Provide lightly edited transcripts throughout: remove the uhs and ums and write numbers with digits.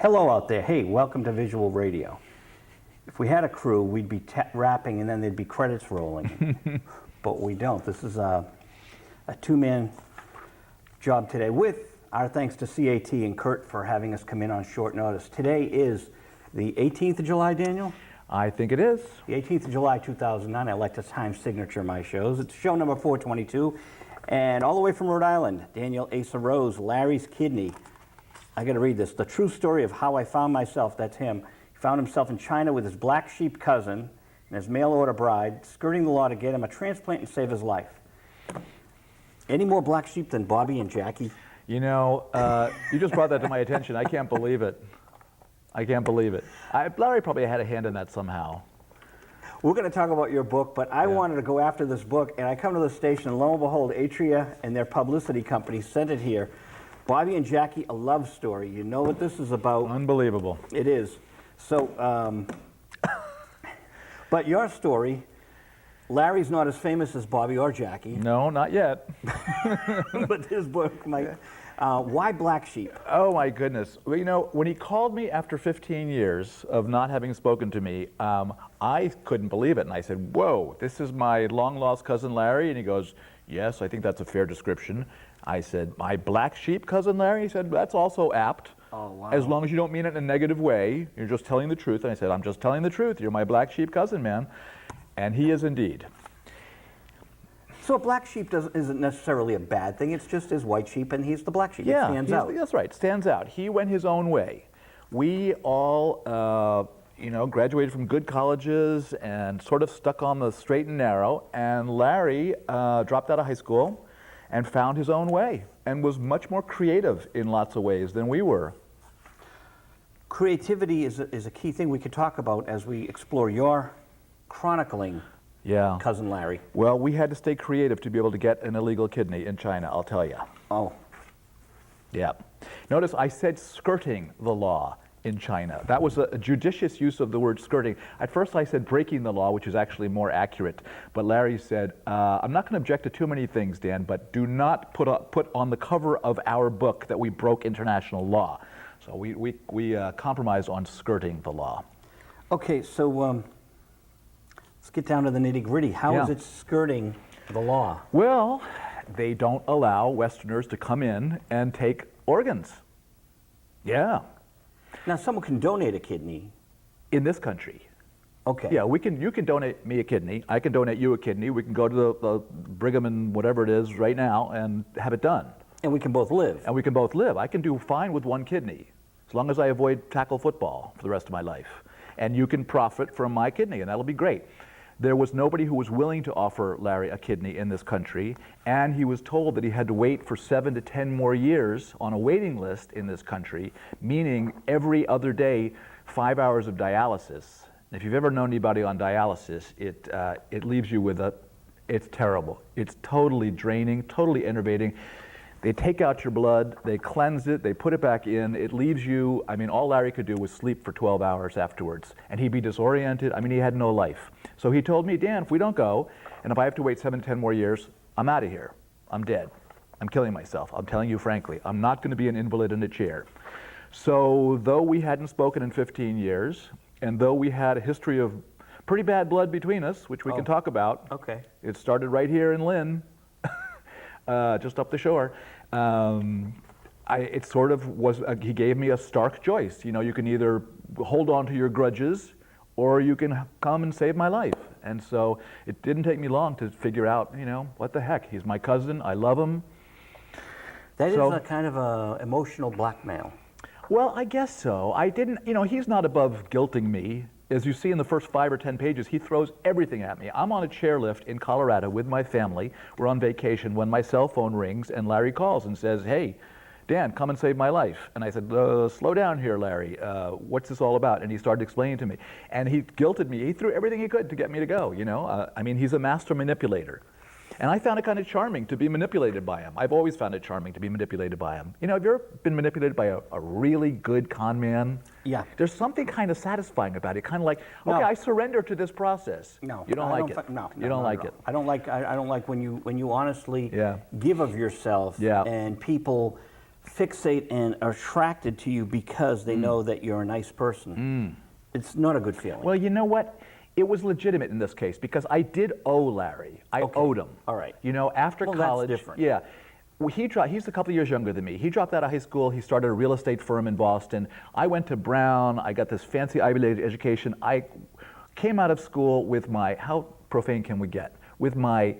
Hello out there. Hey, welcome to Visual Radio. If we had a crew, we'd be rapping and then there'd be credits rolling. But we don't. This is a two-man job today with our thanks to CAT and Kurt for having us come in on short notice. Today is the 18th of July, Daniel? I think it is. The 18th of July, 2009. I like to time signature my shows. It's show number 422. And all the way from Rhode Island, Daniel Asa Rose, Larry's Kidney. I got to read this. The true story of how I found myself, that's him. He found himself in China with his black sheep cousin and his mail-order bride, skirting the law to get him a transplant and save his life. Any more black sheep than Bobby and Jackie? You know, you just brought that to my attention. I can't believe it. I can't believe it. Larry probably had a hand in that somehow. We're going to talk about your book, but I wanted to go after this book, and I come to the station, and lo and behold, Atria and their publicity company sent it here. Bobby and Jackie, a love story. You know what this is about. Unbelievable. It is. So, but your story, Larry's not as famous as Bobby or Jackie. No, not yet. But his book, why Black Sheep? Oh my goodness. Well, you know, when he called me after 15 years of not having spoken to me, I couldn't believe it. And I said, whoa, this is my long-lost cousin Larry? And he goes, yes, I think that's a fair description. I said, my black sheep cousin Larry? He said, that's also apt. Oh, wow. As long as you don't mean it in a negative way, you're just telling the truth. And I said, I'm just telling the truth. You're my black sheep cousin, man. And he is indeed. So a black sheep isn't necessarily a bad thing. It's just his white sheep, and he's the black sheep. Yeah, it stands out. That's right. Stands out. He went his own way. We all, you know, graduated from good colleges and sort of stuck on the straight and narrow. And Larry dropped out of high school and found his own way and was much more creative in lots of ways than we were. Creativity is a key thing we could talk about as we explore your chronicling cousin Larry. Well, we had to stay creative to be able to get an illegal kidney in China, I'll tell you. Oh. Yeah. Notice I said skirting the law in China. That was a judicious use of the word skirting. At first I said breaking the law, which is actually more accurate. But Larry said, I'm not going to object to too many things, Dan, but do not put on the cover of our book that we broke international law. So we compromised on skirting the law. Okay, so let's get down to the nitty-gritty. How is it skirting the law? Well, they don't allow Westerners to come in and take organs. Yeah. Now, someone can donate a kidney. In this country. Okay. Yeah, you can donate me a kidney. I can donate you a kidney. We can go to the Brigham and whatever it is right now and have it done. And we can both live. And we can both live. I can do fine with one kidney, as long as I avoid tackle football for the rest of my life. And you can profit from my kidney, and that'll be great. There was nobody who was willing to offer Larry a kidney in this country, and he was told that he had to wait for 7 to 10 more years on a waiting list in this country, meaning every other day, 5 hours of dialysis. And if you've ever known anybody on dialysis, it leaves you with it's terrible. It's totally draining, totally enervating. They take out your blood, they cleanse it, they put it back in, it leaves you, I mean, all Larry could do was sleep for 12 hours afterwards, and he'd be disoriented. I mean, he had no life. So he told me, Dan, if we don't go, and if I have to wait 7 to 10 more years, I'm out of here. I'm dead. I'm killing myself. I'm telling you frankly, I'm not going to be an invalid in a chair. So though we hadn't spoken in 15 years, and though we had a history of pretty bad blood between us, which we can talk about. Okay. It started right here in Lynn. Just up the shore. It sort of was, he gave me a stark choice. You know, you can either hold on to your grudges or you can come and save my life. And so it didn't take me long to figure out, you know, what the heck. He's my cousin, I love him. That is a kind of a emotional blackmail. Well, I guess so. I didn't, you know, he's not above guilting me. As you see in the first 5 or 10 pages, he throws everything at me. I'm on a chairlift in Colorado with my family. We're on vacation when my cell phone rings and Larry calls and says, hey, Dan, come and save my life. And I said, slow down here, Larry. What's this all about? And he started explaining to me. And he guilted me. He threw everything he could to get me to go, you know. I mean, he's a master manipulator. And I found it kind of charming to be manipulated by him. I've always found it charming to be manipulated by him. You know, have you ever been manipulated by a really good con man? Yeah. There's something kind of satisfying about it. Kind of like, okay, I surrender to this process. No. You don't like it. No. You don't like it. I don't like when you honestly Yeah. give of yourself Yeah. and people fixate and are attracted to you because they know that you're a nice person. It's not a good feeling. Well, you know what? It was legitimate in this case because I did owe Larry. I owed him. All right. You know, after Well, that's college. different. Yeah. Well, he's a couple of years younger than me. He dropped out of high school. He started a real estate firm in Boston. I went to Brown. I got this fancy Ivy League education. I came out of school with my, how profane can we get? With my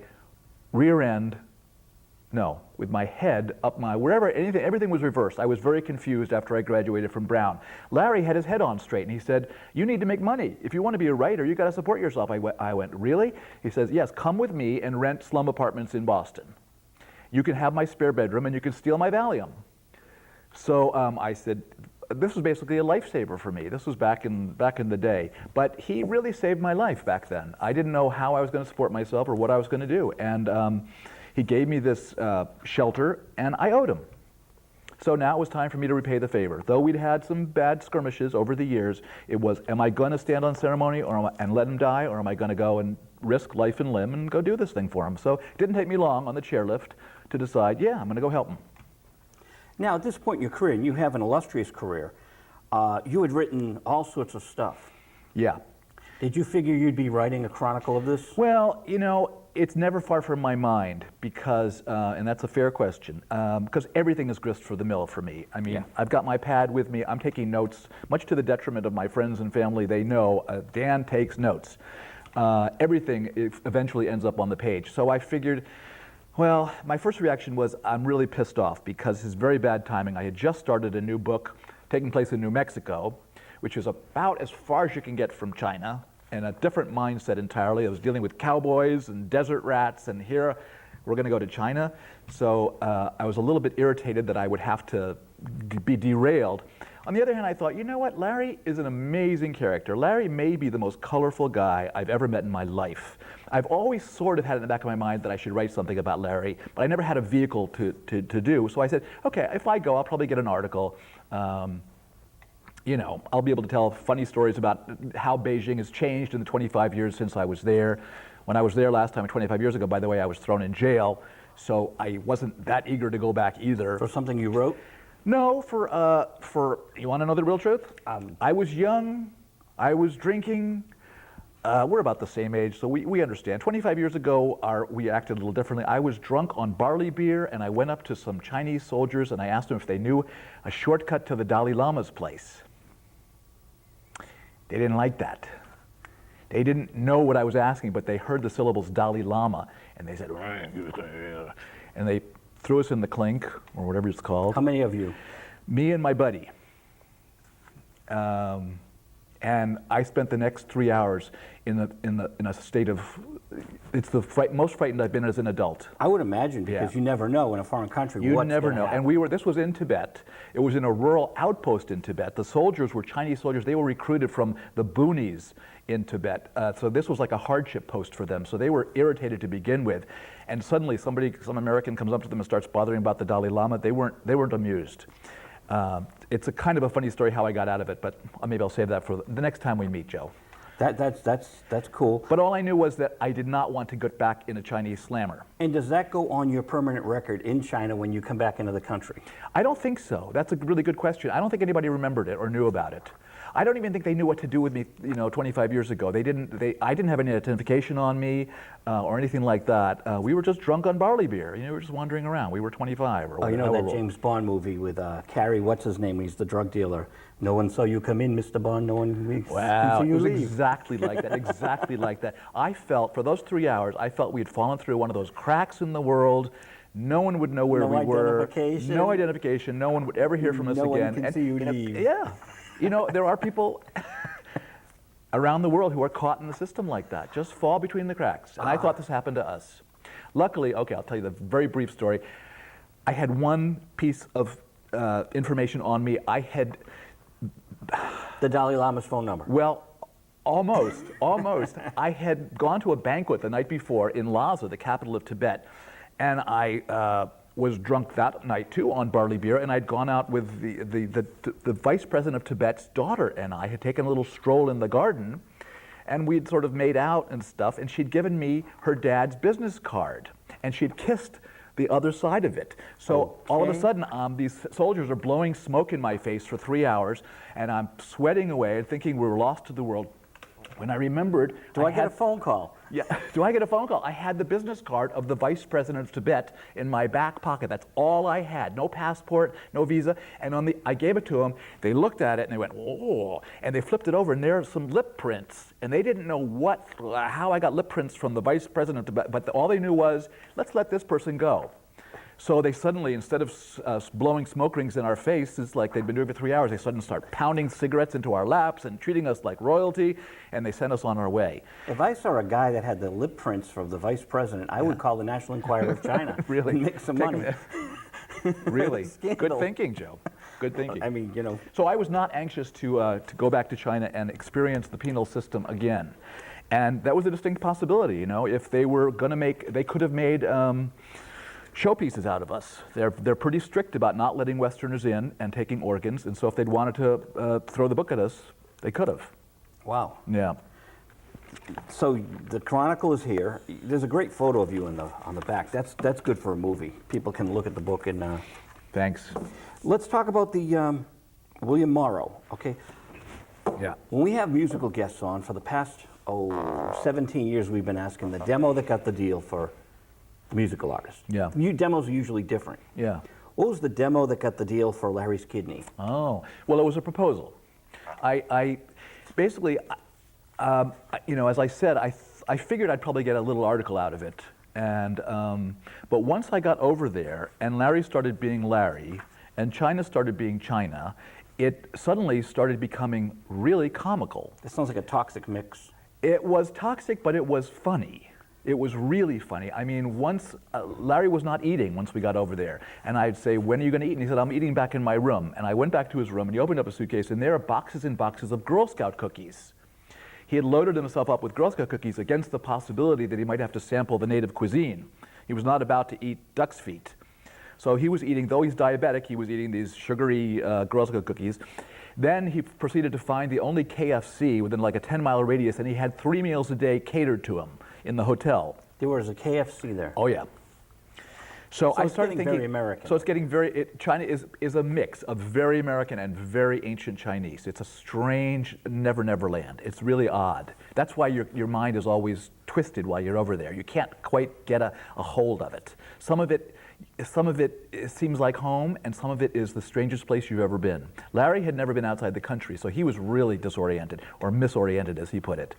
rear end, no, with my head up my, wherever, anything, everything was reversed. I was very confused after I graduated from Brown. Larry had his head on straight and he said, you need to make money. If you want to be a writer, you got to support yourself. I went, really? He says, yes, come with me and rent slum apartments in Boston. You can have my spare bedroom and you can steal my Valium. So I said, this was basically a lifesaver for me. This was back in the day. But he really saved my life back then. I didn't know how I was going to support myself or what I was going to do. And he gave me this shelter and I owed him. So now it was time for me to repay the favor. Though we'd had some bad skirmishes over the years, it was, am I going to stand on ceremony and let him die, or am I going to go and risk life and limb and go do this thing for him? So it didn't take me long on the chairlift to decide, yeah, I'm going to go help him. Now, at this point in your career, and you have an illustrious career, you had written all sorts of stuff. Yeah. Did you figure you'd be writing a chronicle of this? Well, you know, it's never far from my mind because, and that's a fair question, because everything is grist for the mill for me. I mean, I've got my pad with me. I'm taking notes, much to the detriment of my friends and family. They know Dan takes notes. Everything eventually ends up on the page. So I figured, well, my first reaction was I'm really pissed off because it's very bad timing. I had just started a new book taking place in New Mexico, which is about as far as you can get from China, and a different mindset entirely. I was dealing with cowboys and desert rats, and here we're going to go to China. So I was a little bit irritated that I would have to be derailed. On the other hand, I thought, you know what? Larry is an amazing character. Larry may be the most colorful guy I've ever met in my life. I've always sort of had it in the back of my mind that I should write something about Larry, but I never had a vehicle to do. So I said, okay, if I go, I'll probably get an article. You know, I'll be able to tell funny stories about how Beijing has changed in the 25 years since I was there. When I was there last time, 25 years ago, by the way, I was thrown in jail, so I wasn't that eager to go back either. For something you wrote? No, for you want to know the real truth? I was young, I was drinking. We're about the same age, so we understand. 25 years ago, we acted a little differently. I was drunk on barley beer, and I went up to some Chinese soldiers, and I asked them if they knew a shortcut to the Dalai Lama's place. They didn't like that. They didn't know what I was asking, but they heard the syllables Dalai Lama, and they said, and they threw us in the clink, or whatever it's called. How many of you? Me and my buddy. And I spent the next 3 hours in a state of, it's the most frightened I've been as an adult. I would imagine, because you never know in a foreign country You what's never gonna know. happen. And this was in Tibet. It was in a rural outpost in Tibet. The soldiers were Chinese soldiers. They were recruited from the boonies in Tibet. So this was like a hardship post for them. So they were irritated to begin with. And suddenly some American comes up to them and starts bothering about the Dalai Lama. They weren't amused. It's a kind of a funny story how I got out of it, but maybe I'll save that for the next time we meet, Joe. That's cool. But all I knew was that I did not want to get back in a Chinese slammer. And does that go on your permanent record in China when you come back into the country? I don't think so. That's a really good question. I don't think anybody remembered it or knew about it. I don't even think they knew what to do with me, 25 years ago. I didn't have any identification on me or anything like that. We were just drunk on barley beer. We were just wandering around. We were 25 or whatever. That James Bond movie with Carrie, what's his name? He's the drug dealer. No one saw you come in, Mr. Bond. No one Wow, saw you it was leave. exactly like that, exactly like that. I felt, for those 3 hours, I felt we had fallen through one of those cracks in the world. No one would know where we were. No identification. No one would ever hear from us again. No one can see you leave. Yeah. There are people around the world who are caught in the system like that, just fall between the cracks. And I thought this happened to us. Luckily, okay, I'll tell you the very brief story. I had one piece of information on me. I had the Dalai Lama's phone number. Well, almost. I had gone to a banquet the night before in Lhasa, the capital of Tibet, and I was drunk that night too on barley beer, and I'd gone out with the vice president of Tibet's daughter, and I had taken a little stroll in the garden, and we'd sort of made out and stuff, and she'd given me her dad's business card, and she'd kissed the other side of it. So all of a Okay. sudden, these soldiers are blowing smoke in my face for 3 hours, and I'm sweating away and thinking we're lost to the world. When I remembered, Do I get a had- phone call? Yeah. Do I get a phone call? I had the business card of the Vice President of Tibet in my back pocket. That's all I had. No passport, no visa. And I gave it to them. They looked at it and they went, "Oh!" And they flipped it over, and there are some lip prints. And they didn't know how I got lip prints from the Vice President of Tibet. But all they knew was, let's let this person go. So they suddenly, instead of blowing smoke rings in our faces like they'd been doing for 3 hours, they suddenly start pounding cigarettes into our laps and treating us like royalty, and they sent us on our way. If I saw a guy that had the lip prints from the vice president, I would call the National Enquirer of China. Really? And make some Take money. Really? Good Scandal. thinking, Joe. Good thinking. I mean, you know. So I was not anxious to go back to China and experience the penal system again. And that was a distinct possibility, you know. If they were going to they could have made showpieces out of us. They're pretty strict about not letting Westerners in and taking organs, and so if they'd wanted to throw the book at us, they could have. Wow. Yeah. So the Chronicle is here. There's a great photo of you on the back. That's good for a movie. People can look at the book and. Thanks. Let's talk about the William Morrow. Okay. Yeah. When we have musical guests on, for the past 17 years, we've been asking the demo that got the deal for musical artists. Yeah. New demos are usually different. Yeah. What was the demo that got the deal for Larry's Kidney? Oh, well, it was a proposal. I basically, you know, as I said, I figured I'd probably get a little article out of it. And, but once I got over there and Larry started being Larry and China started being China, it suddenly started becoming really comical. That sounds like a toxic mix. It was toxic, but it was funny. It was really funny. I mean, once Larry was not eating once we got over there, and I'd say, "When are you going to eat?" And he said, "I'm eating back in my room." And I went back to his room, and he opened up a suitcase, and there are boxes and boxes of Girl Scout cookies. He had loaded himself up with Girl Scout cookies against the possibility that he might have to sample the native cuisine. He was not about to eat duck's feet. So he was eating, though he's diabetic, he was eating these sugary Girl Scout cookies. Then he proceeded to find the only KFC within like a 10-mile radius, and he had 3 meals a day catered to him in the hotel. There was a KFC there. Oh yeah. So I it's started getting thinking. very American. So it's getting very. China is a mix of very American and very ancient Chinese. It's a strange never land. It's really odd. That's why your mind is always twisted while you're over there. You can't quite get a hold of it. Some of it seems like home, and some of it is the strangest place you've ever been. Larry had never been outside the country, so he was really disoriented, or misoriented, as he put it.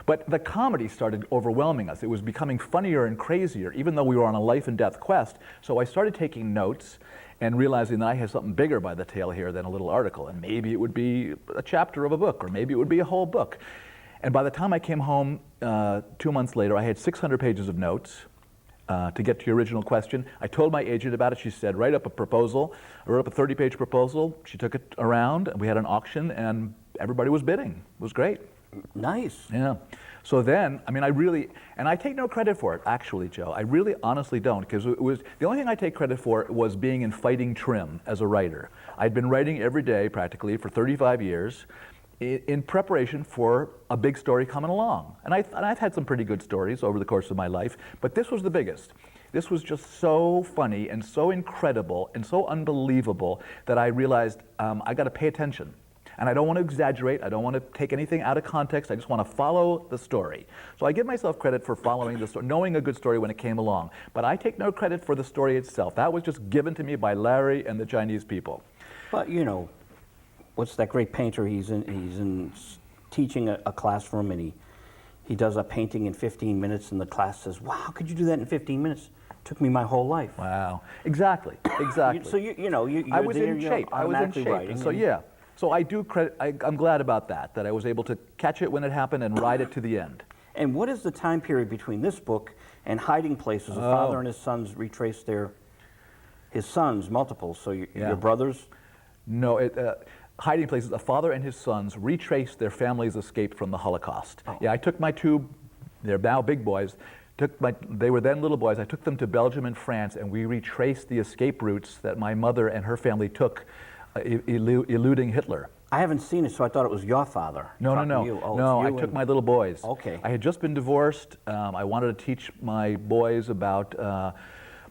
But the comedy started overwhelming us. It was becoming funnier and crazier, even though we were on a life and death quest. So I started taking notes and realizing that I had something bigger by the tail here than a little article. And maybe it would be a chapter of a book, or maybe it would be a whole book. And by the time I came home 2 months later, I had 600 pages of notes. To get to your original question, I told my agent about it. She said, write up a proposal. I wrote up a 30-page proposal. She took it around, and we had an auction, and everybody was bidding. It was great. Nice. Yeah. So then, I mean, and I take no credit for it, actually, Joe. I really honestly don't, because it was, the only thing I take credit for was being in fighting trim as a writer. I'd been writing every day, practically, for 35 years, in preparation for a big story coming along. And I've had some pretty good stories over the course of my life, but this was the biggest. This was just so funny and so incredible and so unbelievable that I realized I got to pay attention. And I don't want to exaggerate. I don't want to take anything out of context. I just want to follow the story. So I give myself credit for following the story, knowing a good story when it came along. But I take no credit for the story itself. That was just given to me by Larry and the Chinese people. But you know, what's that great painter? He's in teaching a classroom, and he does a painting in 15 minutes, and the class says, "Wow, how could you do that in 15 minutes? It took me my whole life." Wow. Exactly. Exactly. So you know, I was there, in shape. I was in automatically shape. writing, So and- yeah. So I do credit. I'm glad about that I was able to catch it when it happened and ride it to the end. And what is the time period between this book and Hiding Places? A father and his sons retrace his sons, multiples. So Yeah. your brothers. No, Hiding Places, a father and his sons retraced their family's escape from the Holocaust. Oh. Yeah, I took my two, they're now big boys, they were then little boys, I took them to Belgium and France, and we retraced the escape routes that my mother and her family took, eluding Hitler. I haven't seen it, so I thought it was your father. No, talking to you. Oh, no, it's I you took and- my little boys. Okay. I had just been divorced. I wanted to teach my boys about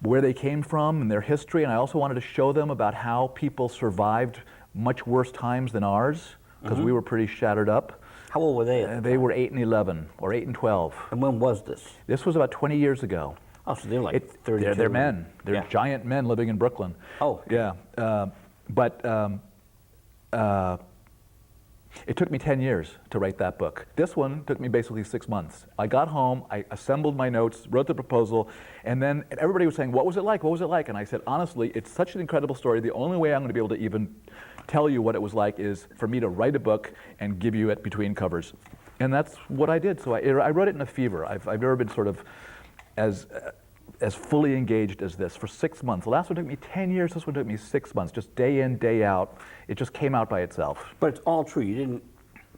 where they came from and their history, and I also wanted to show them about how people survived much worse times than ours, because we were pretty shattered up. How old were they at the They time? were 8 and 11, or 8 and 12. And when was this? This was about 20 years ago. Oh, so they're like 32. They're men. They're Yeah. giant men living in Brooklyn. Oh. Yeah. It took me 10 years to write that book. This one took me basically 6 months. I got home, I assembled my notes, wrote the proposal, and then everybody was saying, what was it like? What was it like? And I said, honestly, it's such an incredible story. The only way I'm going to be able to even tell you what it was like is for me to write a book and give you it between covers. And that's what I did. So I wrote it in a fever. I've never been sort of as fully engaged as this for 6 months. The last one took me 10 years. This one took me 6 months, just day in, day out. It just came out by itself. But it's all true. You didn't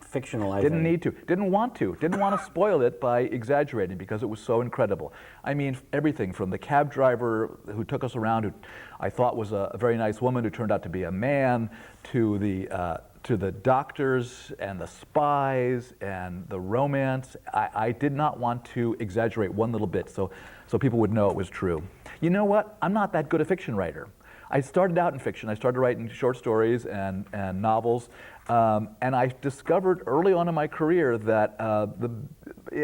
fictionalize Didn't any- need to. Didn't want to. Didn't want to spoil it by exaggerating because it was so incredible. I mean, everything from the cab driver who took us around, who I thought was a very nice woman who turned out to be a man, to the doctors and the spies and the romance. I did not want to exaggerate one little bit so people would know it was true. You know what? I'm not that good a fiction writer. I started out in fiction. I started writing short stories and novels, and I discovered early on in my career that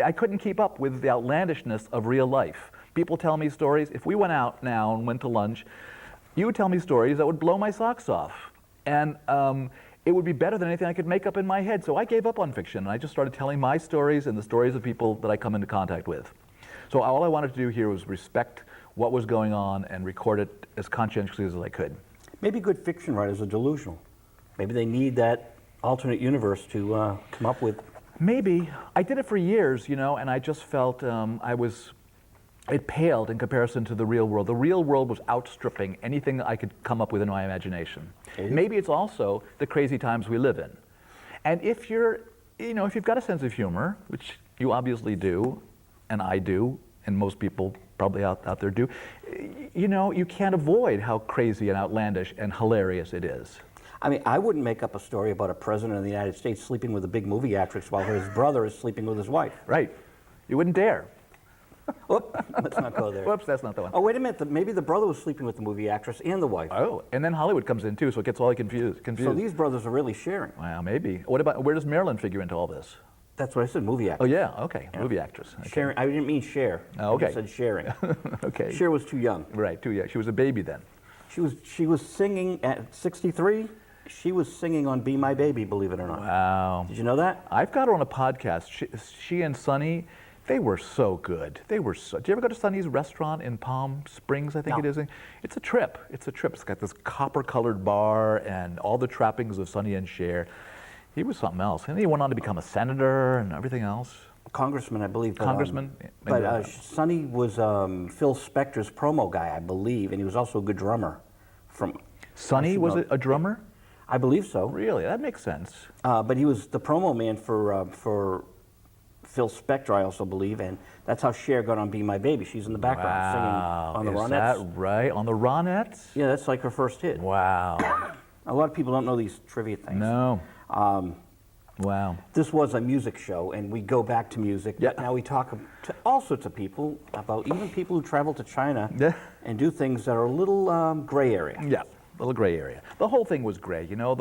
I couldn't keep up with the outlandishness of real life. People tell me stories. If we went out now and went to lunch, you would tell me stories that would blow my socks off. And it would be better than anything I could make up in my head. So I gave up on fiction, and I just started telling my stories and the stories of people that I come into contact with. So all I wanted to do here was respect what was going on and record it as conscientiously as I could. Maybe good fiction writers are delusional. Maybe they need that alternate universe to come up with. Maybe. I did it for years, you know, and I just felt it paled in comparison to the real world. The real world was outstripping anything I could come up with in my imagination. Maybe it's also the crazy times we live in. And if if you've got a sense of humor, which you obviously do, and I do, and most people probably out there do, you can't avoid how crazy and outlandish and hilarious it is. I mean, I wouldn't make up a story about a president of the United States sleeping with a big movie actress while his brother is sleeping with his wife. Right. You wouldn't dare. Whoop, let's not go there. Whoops, that's not the one. Oh, wait a minute. Maybe the brother was sleeping with the movie actress and the wife. Oh, and then Hollywood comes in too, so it gets all confused. So these brothers are really sharing. Well, maybe. Where does Marilyn figure into all this? That's what I said, movie Oh, actress. yeah, okay, movie actress. Okay. Sharing. I didn't mean share. Oh, okay. I said sharing. Okay. Cher was too young. Right, too, yeah. She was a baby then. She was singing at 63. She was singing on "Be My Baby," believe it or not. Wow. Did you know that? I've got her on a podcast. She and Sonny, they were so good. They were so. Did you ever go to Sonny's restaurant in Palm Springs, I think it No. is? It's a trip. It's a trip. It's got this copper-colored bar and all the trappings of Sonny and Cher. He was something else. And he went on to become a senator and everything else. Congressman, I believe. Congressman? But Sonny was Phil Spector's promo guy, I believe, and he was also a good drummer. Sonny was a drummer? I believe so. Really? That makes sense. But he was the promo man for Phil Spector, I also believe, and that's how Cher got on "Be My Baby." She's in the background singing on the Is Ronettes. that right? On the Ronettes? Yeah, that's like her first hit. Wow. A lot of people don't know these trivia things. No. Wow. This was a music show, and we go back to music. Yeah. But now we talk also to people about even people who travel to China Yeah. and do things that are a little gray area. Yeah, a little gray area. The whole thing was gray, you know.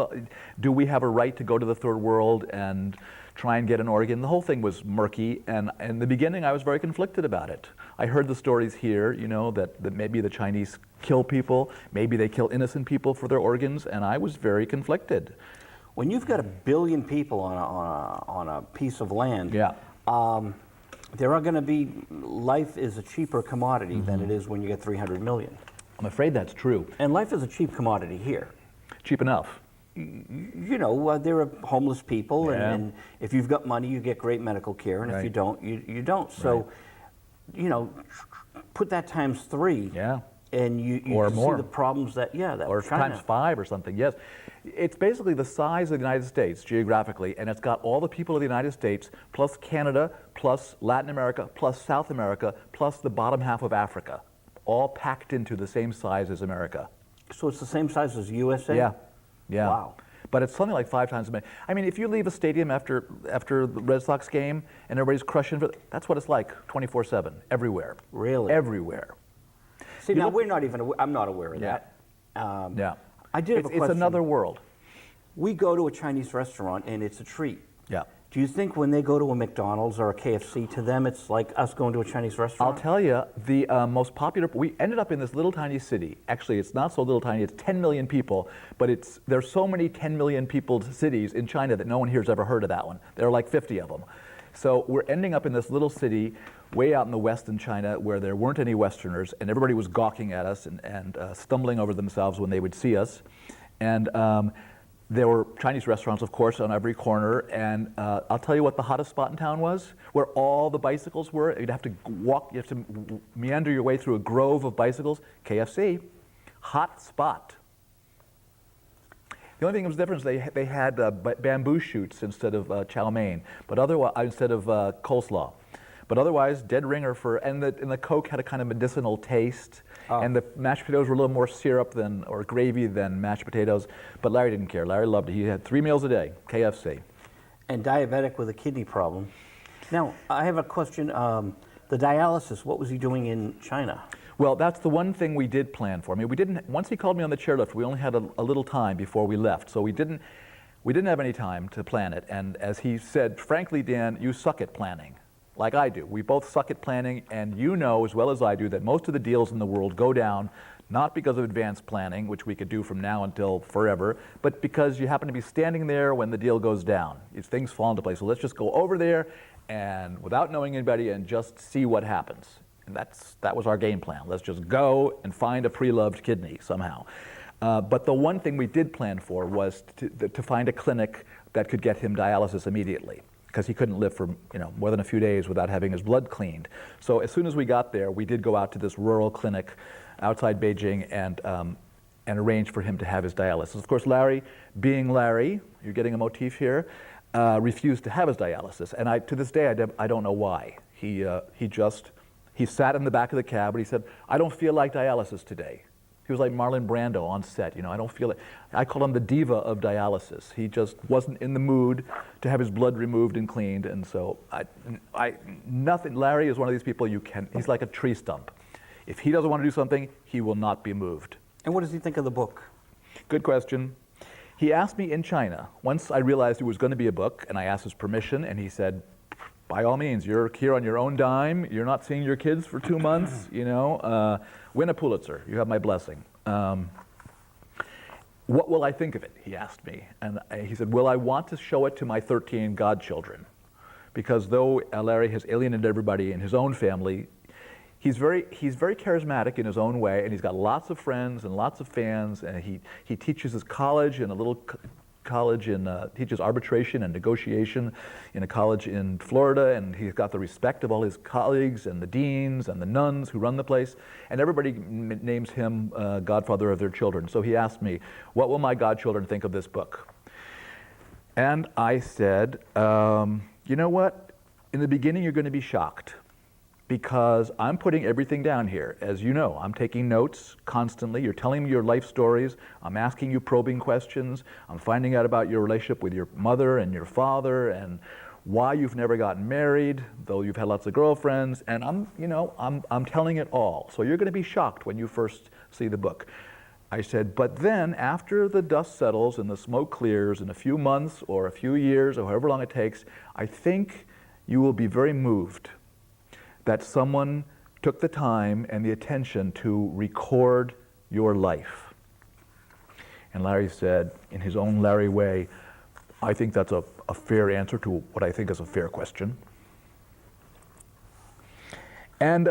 Do we have a right to go to the third world and try and get an organ? The whole thing was murky, and in the beginning I was very conflicted about it. I heard the stories here, you know, that maybe the Chinese kill people, maybe they kill innocent people for their organs, and I was very conflicted. When you've got 1 billion people on a piece of land, Yeah. there are going to be, life is a cheaper commodity than it is when you get 300 million. I'm afraid that's true. And life is a cheap commodity here. Cheap enough. You know, there are homeless people, Yeah. and if you've got money, you get great medical care, and if Right. you don't, you don't. So, you know, put that times 3. Yeah. And you Or see more. the problems that, Or China. times 5 or something, yes. It's basically the size of the United States geographically, and it's got all the people of the United States, plus Canada, plus Latin America, plus South America, plus the bottom half of Africa, all packed into the same size as America. So it's the same size as USA? Yeah, yeah. Wow. But it's something like 5 times as many. I mean, if you leave a stadium after the Red Sox game and everybody's crushing, that's what it's like 24/7, everywhere. Really? Everywhere. See, now we're not even, I'm not aware of Yeah. that. Yeah. I did have a question. It's another world. We go to a Chinese restaurant and it's a treat. Yeah. Do you think when they go to a McDonald's or a KFC, to them it's like us going to a Chinese I'll restaurant? tell you, the most popular, we ended up in this little tiny city. Actually, it's not so little tiny, it's 10 million people, but there's so many 10 million people cities in China that no one here's ever heard of that one. There are like 50 of them. So we're ending up in this little city way out in the west in China where there weren't any Westerners, and everybody was gawking at us and stumbling over themselves when they would see us. And there were Chinese restaurants, of course, on every corner, and I'll tell you what the hottest spot in town was, where all the bicycles were. You'd have to walk, you have to meander your way through a grove of bicycles. KFC, hot spot. The only thing that was different is they had bamboo shoots instead of chow mein, but otherwise instead of coleslaw. But otherwise, dead ringer and the Coke had a kind of medicinal taste, and the mashed potatoes were a little more syrup or gravy than mashed potatoes. But Larry didn't care. Larry loved it. He had 3 meals a day, KFC. And diabetic with a kidney problem. Now, I have a question. The dialysis, what was he doing in China? Well, that's the one thing we did plan for. I mean, we didn't. Once he called me on the chairlift, we only had a little time before we left, so we didn't have any time to plan it. And as he said, frankly, Dan, you suck at planning. Like I do. We both suck at planning, and you know as well as I do that most of the deals in the world go down not because of advanced planning, which we could do from now until forever, but because you happen to be standing there when the deal goes down. Things fall into place. So let's just go over there and without knowing anybody and just see what happens. And that was our game plan. Let's just go and find a pre-loved kidney somehow. But the one thing we did plan for was to find a clinic that could get him dialysis immediately, because he couldn't live for more than a few days without having his blood cleaned. So as soon as we got there, we did go out to this rural clinic outside Beijing and arrange for him to have his dialysis. Of course, Larry, being Larry, you're getting a motif here, refused to have his dialysis. And to this day, I don't know why. He sat in the back of the cab and he said, "I don't feel like dialysis today." He was like Marlon Brando on set, I don't feel it. I call him the diva of dialysis. He just wasn't in the mood to have his blood removed and cleaned, and so nothing. Larry is one of these people he's like a tree stump. If he doesn't want to do something, he will not be moved. And what does he think of the book? Good question. He asked me in China, once I realized it was going to be a book, and I asked his permission, and he said, by all means, you're here on your own dime. You're not seeing your kids for 2 months. Win a Pulitzer. You have my blessing. What will I think of it? He asked me, and he said, "Will I want to show it to my 13 godchildren?" Because though Larry has alienated everybody in his own family, he's very charismatic in his own way, and he's got lots of friends and lots of fans, and he teaches his college in a little college teaches arbitration and negotiation in a college in Florida, and he's got the respect of all his colleagues and the deans and the nuns who run the place, and everybody names him godfather of their children. So he asked me, what will my godchildren think of this book? And I said, you know what? In the beginning, you're going to be shocked, because I'm putting everything down here. As you know, I'm taking notes constantly. You're telling me your life stories. I'm asking you probing questions. I'm finding out about your relationship with your mother and your father and why you've never gotten married, though you've had lots of girlfriends. And I'm telling it all. So you're going to be shocked when you first see the book. I said, but then after the dust settles and the smoke clears in a few months or a few years or however long it takes, I think you will be very moved that someone took the time and the attention to record your life. And Larry said, in his own Larry way, I think that's a fair answer to what I think is a fair question. And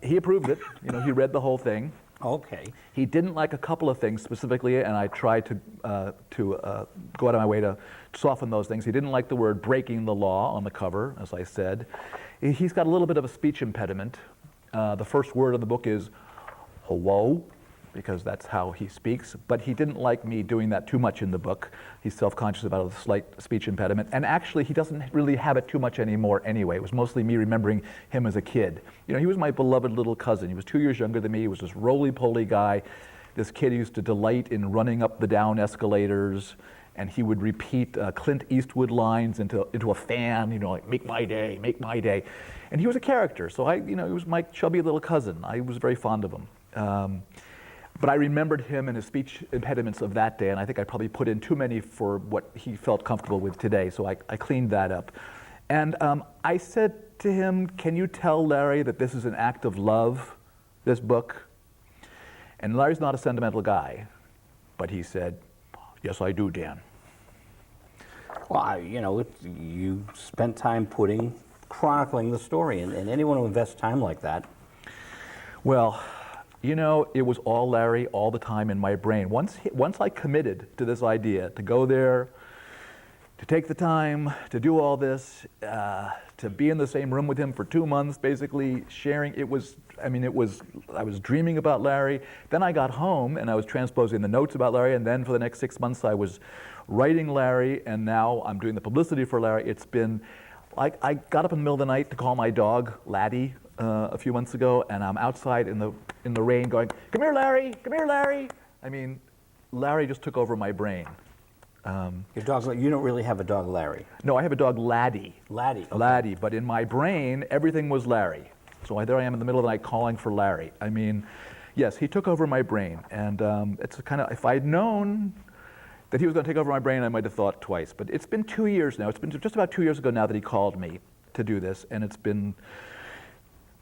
he approved it. He read the whole thing. Okay. He didn't like a couple of things specifically, and I tried to go out of my way to soften those things. He didn't like the word breaking the law on the cover, as I said. He's got a little bit of a speech impediment. The first word of the book is hello, because that's how he speaks. But he didn't like me doing that too much in the book. He's self-conscious about a slight speech impediment. And actually, he doesn't really have it too much anymore anyway. It was mostly me remembering him as a kid. He was my beloved little cousin. He was 2 years younger than me. He was this roly-poly guy. This kid used to delight in running up the down escalators, and he would repeat Clint Eastwood lines into a fan, like, make my day, make my day. And he was a character, so he was my chubby little cousin. I was very fond of him. But I remembered him and his speech impediments of that day, and I think I probably put in too many for what he felt comfortable with today, so I cleaned that up. And I said to him, can you tell Larry that this is an act of love, this book? And Larry's not a sentimental guy, but he said, yes, I do, Dan. Well, you spent time chronicling the story, and anyone who invests time like that. Well, it was all Larry all the time in my brain. Once I committed to this idea, to go there, to take the time, to do all this, to be in the same room with him for 2 months, basically sharing, I was dreaming about Larry. Then I got home and I was transposing the notes about Larry, and then for the next 6 months I was writing Larry, and now I'm doing the publicity for Larry. It's been, I got up in the middle of the night to call my dog, Laddie, a few months ago, and I'm outside in the rain going, come here, Larry, come here, Larry. I mean, Larry just took over my brain. Your dog, you don't really have a dog, Larry. No, I have a dog, Laddie. Laddie. Okay. Laddie, but in my brain, everything was Larry. So there I am in the middle of the night calling for Larry. I mean, yes, he took over my brain, and it's kind of, if I'd known that he was going to take over my brain, I might have thought twice. But it's been 2 years now. It's been just about 2 years ago now that he called me to do this, and it's been,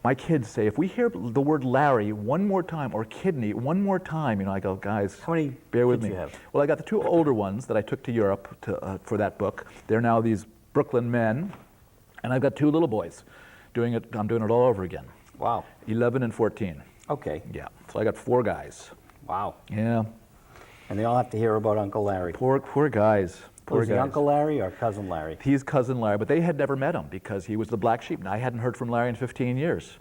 my kids say, if we hear the word Larry one more time, or kidney one more time, I go, guys, how many bear with kids me. You have? Well, I got the 2 older ones that I took to Europe for that book. They're now these Brooklyn men, and I've got 2 little boys. I'm doing it all over again. Wow. 11 and 14. Okay. Yeah. So I got 4 guys. Wow. Yeah. And they all have to hear about Uncle Larry. Poor guys. Poor Was he guys. Uncle Larry or Cousin Larry? He's Cousin Larry, but they had never met him because he was the black sheep. And I hadn't heard from Larry in 15 years.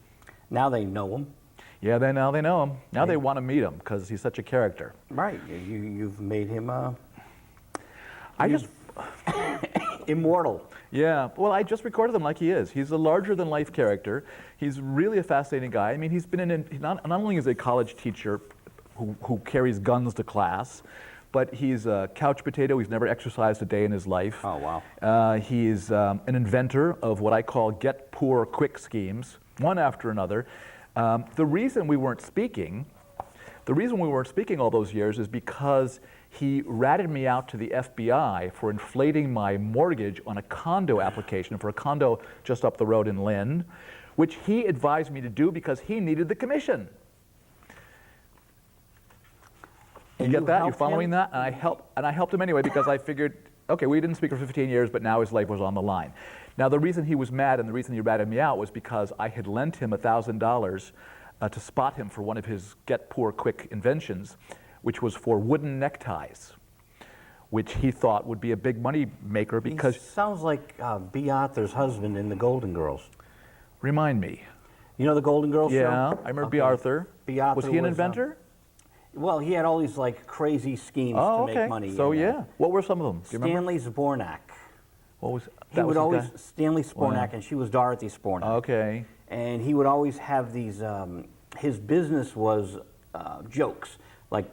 Now they know him. Yeah, now they know him. Now they want to meet him because he's such a character. Right. You've made him immortal. Yeah, well, I just recorded him like he is. He's a larger-than-life character. He's really a fascinating guy. I mean, he's been not only is he a college teacher who carries guns to class, but he's a couch potato. He's never exercised a day in his life. Oh, wow. He's an inventor of what I call get-poor-quick schemes, one after another. The reason we weren't speaking all those years is because he ratted me out to the FBI for inflating my mortgage on a condo application for a condo just up the road in Lynn, which he advised me to do because he needed the commission. You get that? You following that? And I helped him anyway because I figured, okay, we didn't speak for 15 years, but now his life was on the line. Now, the reason he was mad and the reason he ratted me out was because I had lent him $1,000 to spot him for one of his get-poor-quick inventions, which was for wooden neckties, which he thought would be a big money maker because... He sounds like B. Arthur's husband in The Golden Girls. Remind me. You know The Golden Girls show? Yeah, I remember B. Arthur. B. Arthur was he an inventor? Well, he had all these crazy schemes to make money. So yeah, what were some of them? Do you remember? Stanley Spornak. What was He would always guy? Stanley Spornak, Wow. and she was Dorothy Spornak. Okay. And he would always have these. His business was jokes, like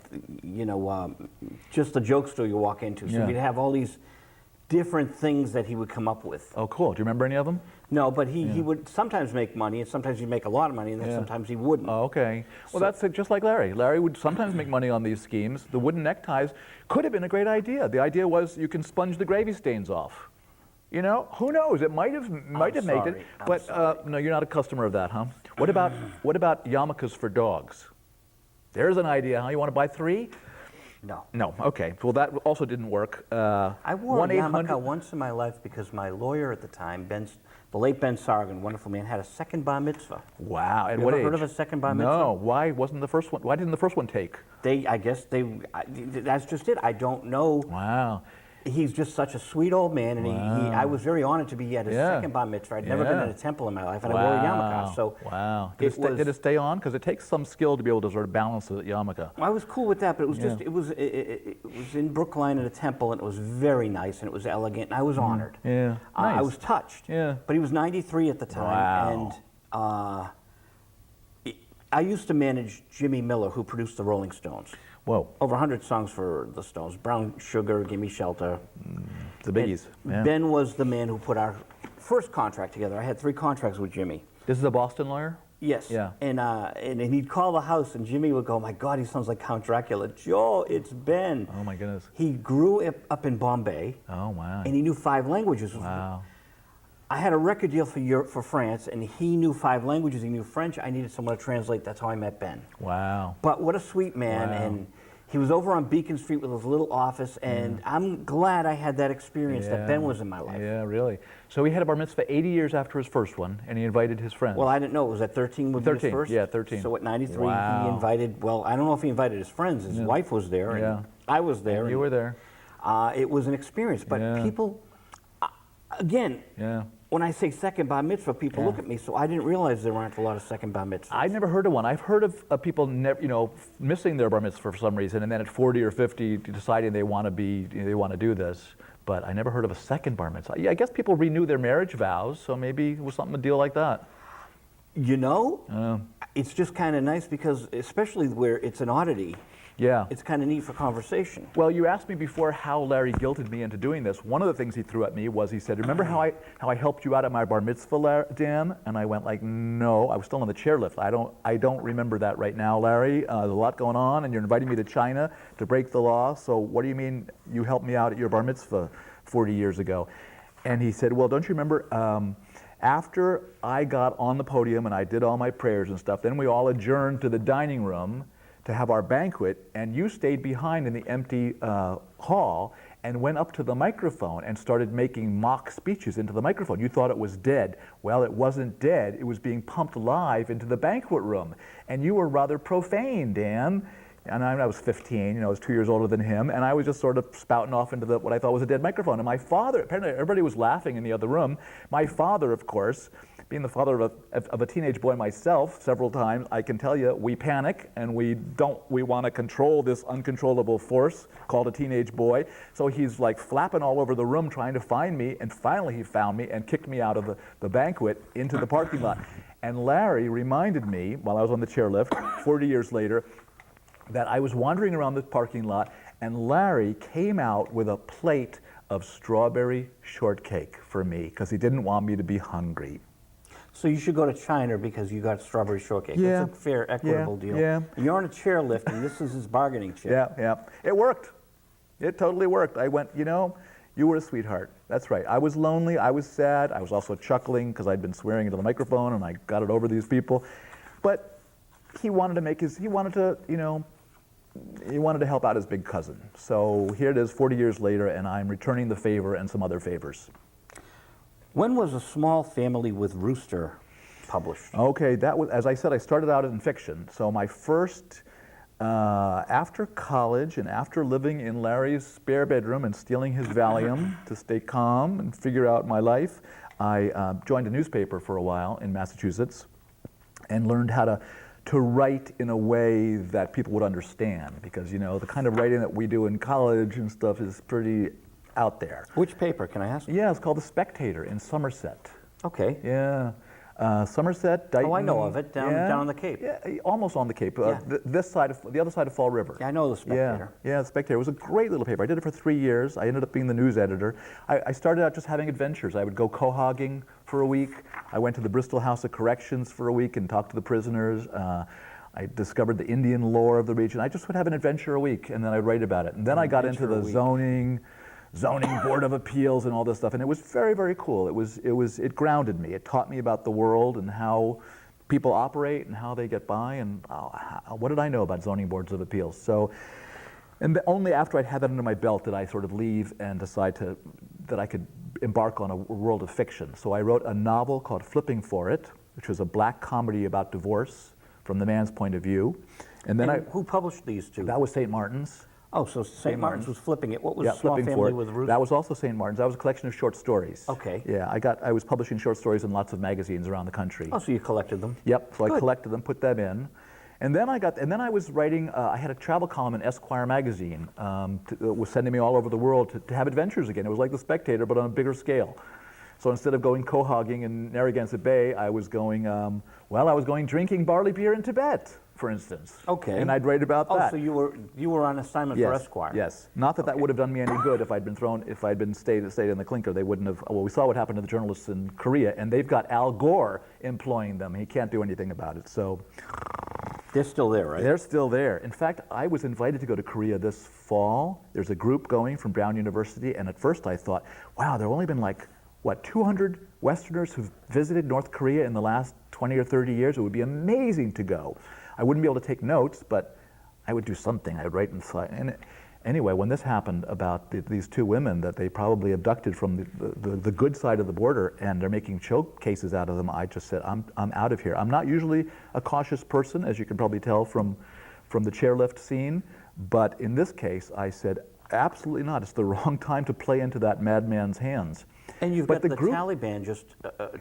just the joke store you walk into. So Yeah. we'd have all these different things that he would come up with. Oh, cool. Do you remember any of them? No, but he would sometimes make money, and sometimes he'd make a lot of money, and then sometimes he wouldn't. Oh, okay. Well, that's just like Larry. Larry would sometimes make money on these schemes. The wooden neckties could have been a great idea. The idea was you can sponge the gravy stains off. Who knows? It might have made it. But no, you're not a customer of that, huh? What about yarmulkes for dogs? There's an idea, huh? You want to buy 3? No. No. Okay. Well, that also didn't work. I wore a yarmulke once in my life because my lawyer at the time, the late Ben Sargon, wonderful man, had a second bar mitzvah. Wow. At You what ever age? heard of a second bar mitzvah? No. Why wasn't the first one? Why didn't the first one take? That's just it. I don't know. Wow. He's just such a sweet old man, and I was very honored to be at his second bar mitzvah. I'd never been in a temple in my life, and I wore a yarmulke. So wow. Did it stay on? Because it takes some skill to be able to sort of balance the yarmulke. I was cool with that, but it was just it was in Brookline at a temple, and it was very nice, and it was elegant, and I was honored. Yeah. I Nice. was touched. Yeah. But he was 93 at the time, Wow. and I used to manage Jimmy Miller, who produced the Rolling Stones. Whoa. Over 100 songs for the Stones. Brown Sugar, Gimme Shelter. The biggies. Yeah. Ben was the man who put our first contract together. I had 3 contracts with Jimmy. This is a Boston lawyer? Yes. Yeah. And he'd call the house, and Jimmy would go, "My God, he sounds like Count Dracula." "Joe, it's Ben." Oh my goodness. He grew up in Bombay, Oh wow. and he knew 5 languages. Wow. I had a record deal for Europe, for France, and he knew 5 languages. He knew French. I needed someone to translate. That's how I met Ben. Wow. But what a sweet man. Wow. And he was over on Beacon Street with his little office, and I'm glad I had that experience, that Ben was in my life. Yeah, really. So he had a bar mitzvah 80 years after his first one, and he invited his friends. Well, I didn't know. It was at 13 would be his 13, first? yeah, 13. So at 93, Wow. he invited, well, I don't know if he invited his friends. His wife was there, and Yeah. I was there. You were there. It was an experience. But Yeah. people, again, Yeah. when I say second bar mitzvah, people look at me, so I didn't realize there weren't a lot of second bar mitzvahs. I never heard of one. I've heard of people, missing their bar mitzvah for some reason, and then at 40 or 50 deciding they want to do this. But I never heard of a second bar mitzvah. Yeah, I guess people renew their marriage vows, so maybe it was something a deal like that. You know, it's just kind of nice because, especially where it's an oddity, Yeah. it's kind of neat for conversation. Well, you asked me before how Larry guilted me into doing this. One of the things he threw at me was he said, "Remember how I helped you out at my bar mitzvah, Dan?" And I went like, "No, I was still on the chairlift. I don't remember that right now, Larry. There's a lot going on, and you're inviting me to China to break the law. So what do you mean you helped me out at your bar mitzvah 40 years ago?" And he said, "Well, don't you remember?" After I got on the podium and I did all my prayers and stuff, then we all adjourned to the dining room to have our banquet, and you stayed behind in the empty hall and went up to the microphone and started making mock speeches into the microphone. You thought it was dead. Well, it wasn't dead. It was being pumped live into the banquet room. And you were rather profane, Dan. And I was 15, I was 2 years older than him, and I was just sort of spouting off into what I thought was a dead microphone. And my father, apparently everybody was laughing in the other room. My father, of course, being the father of a teenage boy myself several times, I can tell you, we panic and we want to control this uncontrollable force called a teenage boy. So he's like flapping all over the room trying to find me, and finally he found me and kicked me out of the banquet into the parking lot. And Larry reminded me, while I was on the chairlift, 40 years later, that I was wandering around the parking lot, and Larry came out with a plate of strawberry shortcake for me because he didn't want me to be hungry. So you should go to China because you got strawberry shortcake. Yeah. That's a fair, equitable deal. Yeah. You're on a chairlift, and this is his bargaining chip. Yeah. It worked. It totally worked. I went, you were a sweetheart. That's right. I was lonely. I was sad. I was also chuckling because I'd been swearing into the microphone, and I got it over these people. But he wanted to help out his big cousin. So here it is 40 years later, and I'm returning the favor and some other favors. When was A Small Family with Rooster published? Okay, that was, as I said, I started out in fiction. So my first, after college and after living in Larry's spare bedroom and stealing his Valium to stay calm and figure out my life, I joined a newspaper for a while in Massachusetts and learned how to write in a way that people would understand, because the kind of writing that we do in college and stuff is pretty out there. Which paper, can I ask? Yeah, it's called The Spectator in Somerset. Okay. Yeah. Somerset, Dighton. Oh, I know of it, down on the Cape. Yeah, almost on the Cape. Yeah. The other side of Fall River. Yeah, I know The Spectator. Yeah, The Spectator. It was a great little paper. I did it for 3 years. I ended up being the news editor. I started out just having adventures. I would go quahogging for a week. I went to the Bristol House of Corrections for a week and talked to the prisoners. I discovered the Indian lore of the region. I just would have an adventure a week, and then I'd write about it. And then I got into the zoning board of appeals and all this stuff, and it was very, very cool. It grounded me. It taught me about the world and how people operate and how they get by, and what did I know about zoning boards of appeals? So, and only after I'd had that under my belt did I sort of leave and decide that I could embark on a world of fiction. So I wrote a novel called Flipping for It, which was a black comedy about divorce from the man's point of view. And then who published these two? That was St. Martin's. Oh, so St. Martin's was Flipping It. What was Yeah, Small Flipping Family for with It. Rooster? That was also St. Martin's. That was a collection of short stories. Okay. Yeah, I was publishing short stories in lots of magazines around the country. Oh, so you collected them? Yep. So Good. I collected them, put them in, and then I was writing. I had a travel column in Esquire magazine. Was sending me all over the world to have adventures again. It was like The Spectator, but on a bigger scale. So instead of going quahogging in Narragansett Bay, I was going drinking barley beer in Tibet for instance. Okay. And I'd write about Oh, that. so you were on assignment for Esquire. Yes. Not that that would have done me any good if I'd been stayed in the clinker. They wouldn't have. Well, we saw what happened to the journalists in Korea, and they've got Al Gore employing them. He can't do anything about it. So They're still there, right? they're still there. In fact, I was invited to go to Korea this fall. There's a group going from Brown University, and at first I thought, wow, there have only been like, what, 200 Westerners who've visited North Korea in the last 20 or 30 years? It would be amazing to go. I wouldn't be able to take notes, but I would do something. I would write inside. And anyway, when this happened about these two women that they probably abducted from the good side of the border, and they're making choke cases out of them, I just said, I'm out of here. I'm not usually a cautious person, as you can probably tell from the chairlift scene, but in this case, I said, absolutely not. It's the wrong time to play into that madman's hands. And you've But got the the group- Taliban just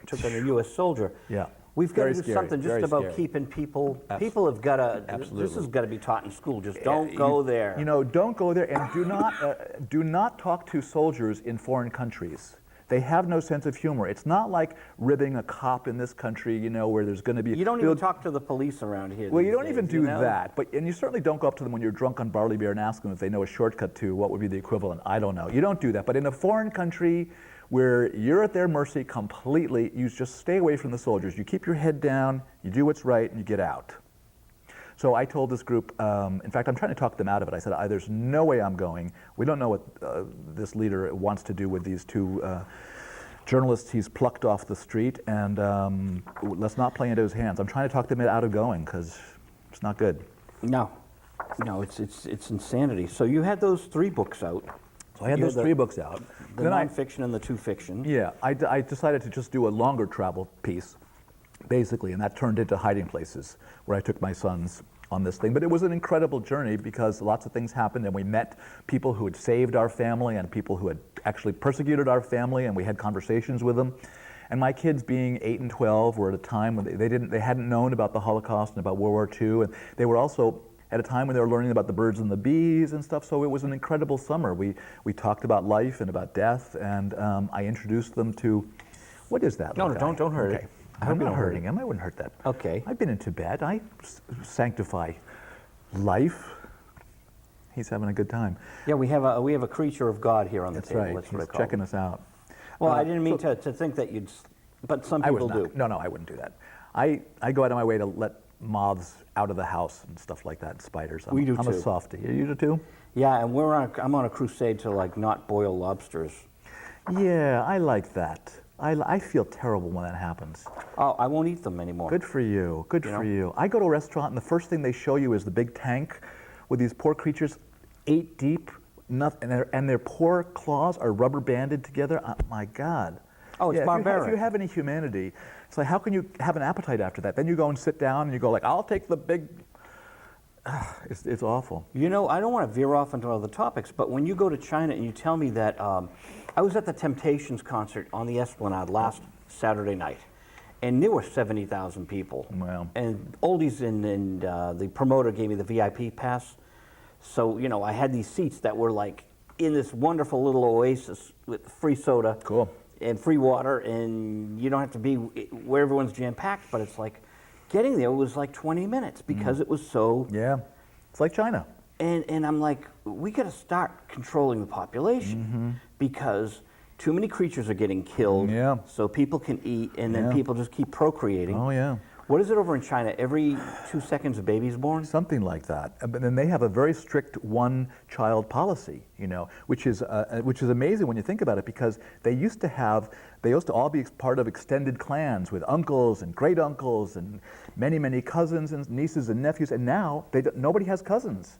took on a U.S. soldier. Yeah. We've got Very to do scary, something just very about scary. keeping people. People have got to. This Absolutely. has got to be taught in school. Just don't go there. You know, don't go there, and do not talk to soldiers in foreign countries. They have no sense of humor. It's not like ribbing a cop in this country, you know, where there's going to be. You don't even talk to the police around here. Well, you these don't even days, do you know? that, and you certainly don't go up to them when you're drunk on barley beer and ask them if they know a shortcut to what would be the equivalent. I don't know. You don't do that. But in a foreign country where you're at their mercy completely, you just stay away from the soldiers. You keep your head down, you do what's right, and you get out. So I told this group, in fact, I'm trying to talk them out of it. I said, there's no way I'm going. We don't know what this leader wants to do with these two journalists he's plucked off the street, and let's not play into his hands. I'm trying to talk them out of going, because it's not good. No, it's insanity. So you had those 3 books out. So I had those 3 books out. The Then nonfiction and the 2 fiction. Yeah, I decided to just do a longer travel piece, basically, and that turned into Hiding Places, where I took my sons on this thing. But it was an incredible journey because lots of things happened, and we met people who had saved our family and people who had actually persecuted our family, and we had conversations with them. And my kids, being 8 and 12, were at a time when they hadn't known about the Holocaust and about World War II, and they were also at a time when they were learning about the birds and the bees and stuff. So it was an incredible summer. We talked about life and about death, and I introduced them to, what is that? No, little guy? don't hurt Okay. it. I hope I'm you not don't hurt hurting him. I wouldn't hurt that. Okay. I've been in Tibet. I sanctify life. He's having a good time. Yeah, we have a creature of God here on the That's table. right. That's what I He's call checking it. us out. Well, I didn't mean to think that you'd, but some I was people not. do. No, I wouldn't do that. I go out of my way to let moths out of the house and stuff like that, and spiders. We do I'm too. a softie. You do too? Yeah, and I'm on a crusade to like not boil lobsters. Yeah, I like that. I feel terrible when that happens. Oh, I won't eat them anymore. Good for you. Good You for know? you. I go to a restaurant and the first thing they show you is the big tank with these poor creatures, 8 deep, and their poor claws are rubber banded together. Oh, my God. Oh, it's barbaric. If you have any humanity, it's like, how can you have an appetite after that? Then you go and sit down and you go like, I'll take the big. It's awful. You know, I don't want to veer off into other topics, but when you go to China and you tell me that I was at the Temptations concert on the Esplanade last Saturday night, and there were 70,000 people. Wow. And oldies and the promoter gave me the VIP pass, so you know I had these seats that were like in this wonderful little oasis with free soda. Cool. And free water, and you don't have to be where everyone's jam-packed, but it's like getting there was like 20 minutes because it was so. Yeah. It's like China. And I'm like, we got to start controlling the population because too many creatures are getting killed. Yeah. So people can eat, and then Yeah. people just keep procreating. Oh, yeah. What is it over in China? Every 2 seconds a baby's born? Something like that. But then they have a very strict one-child policy, you know, which is amazing when you think about it, because they used to all be part of extended clans with uncles and great uncles and many cousins and nieces and nephews, and now nobody has cousins.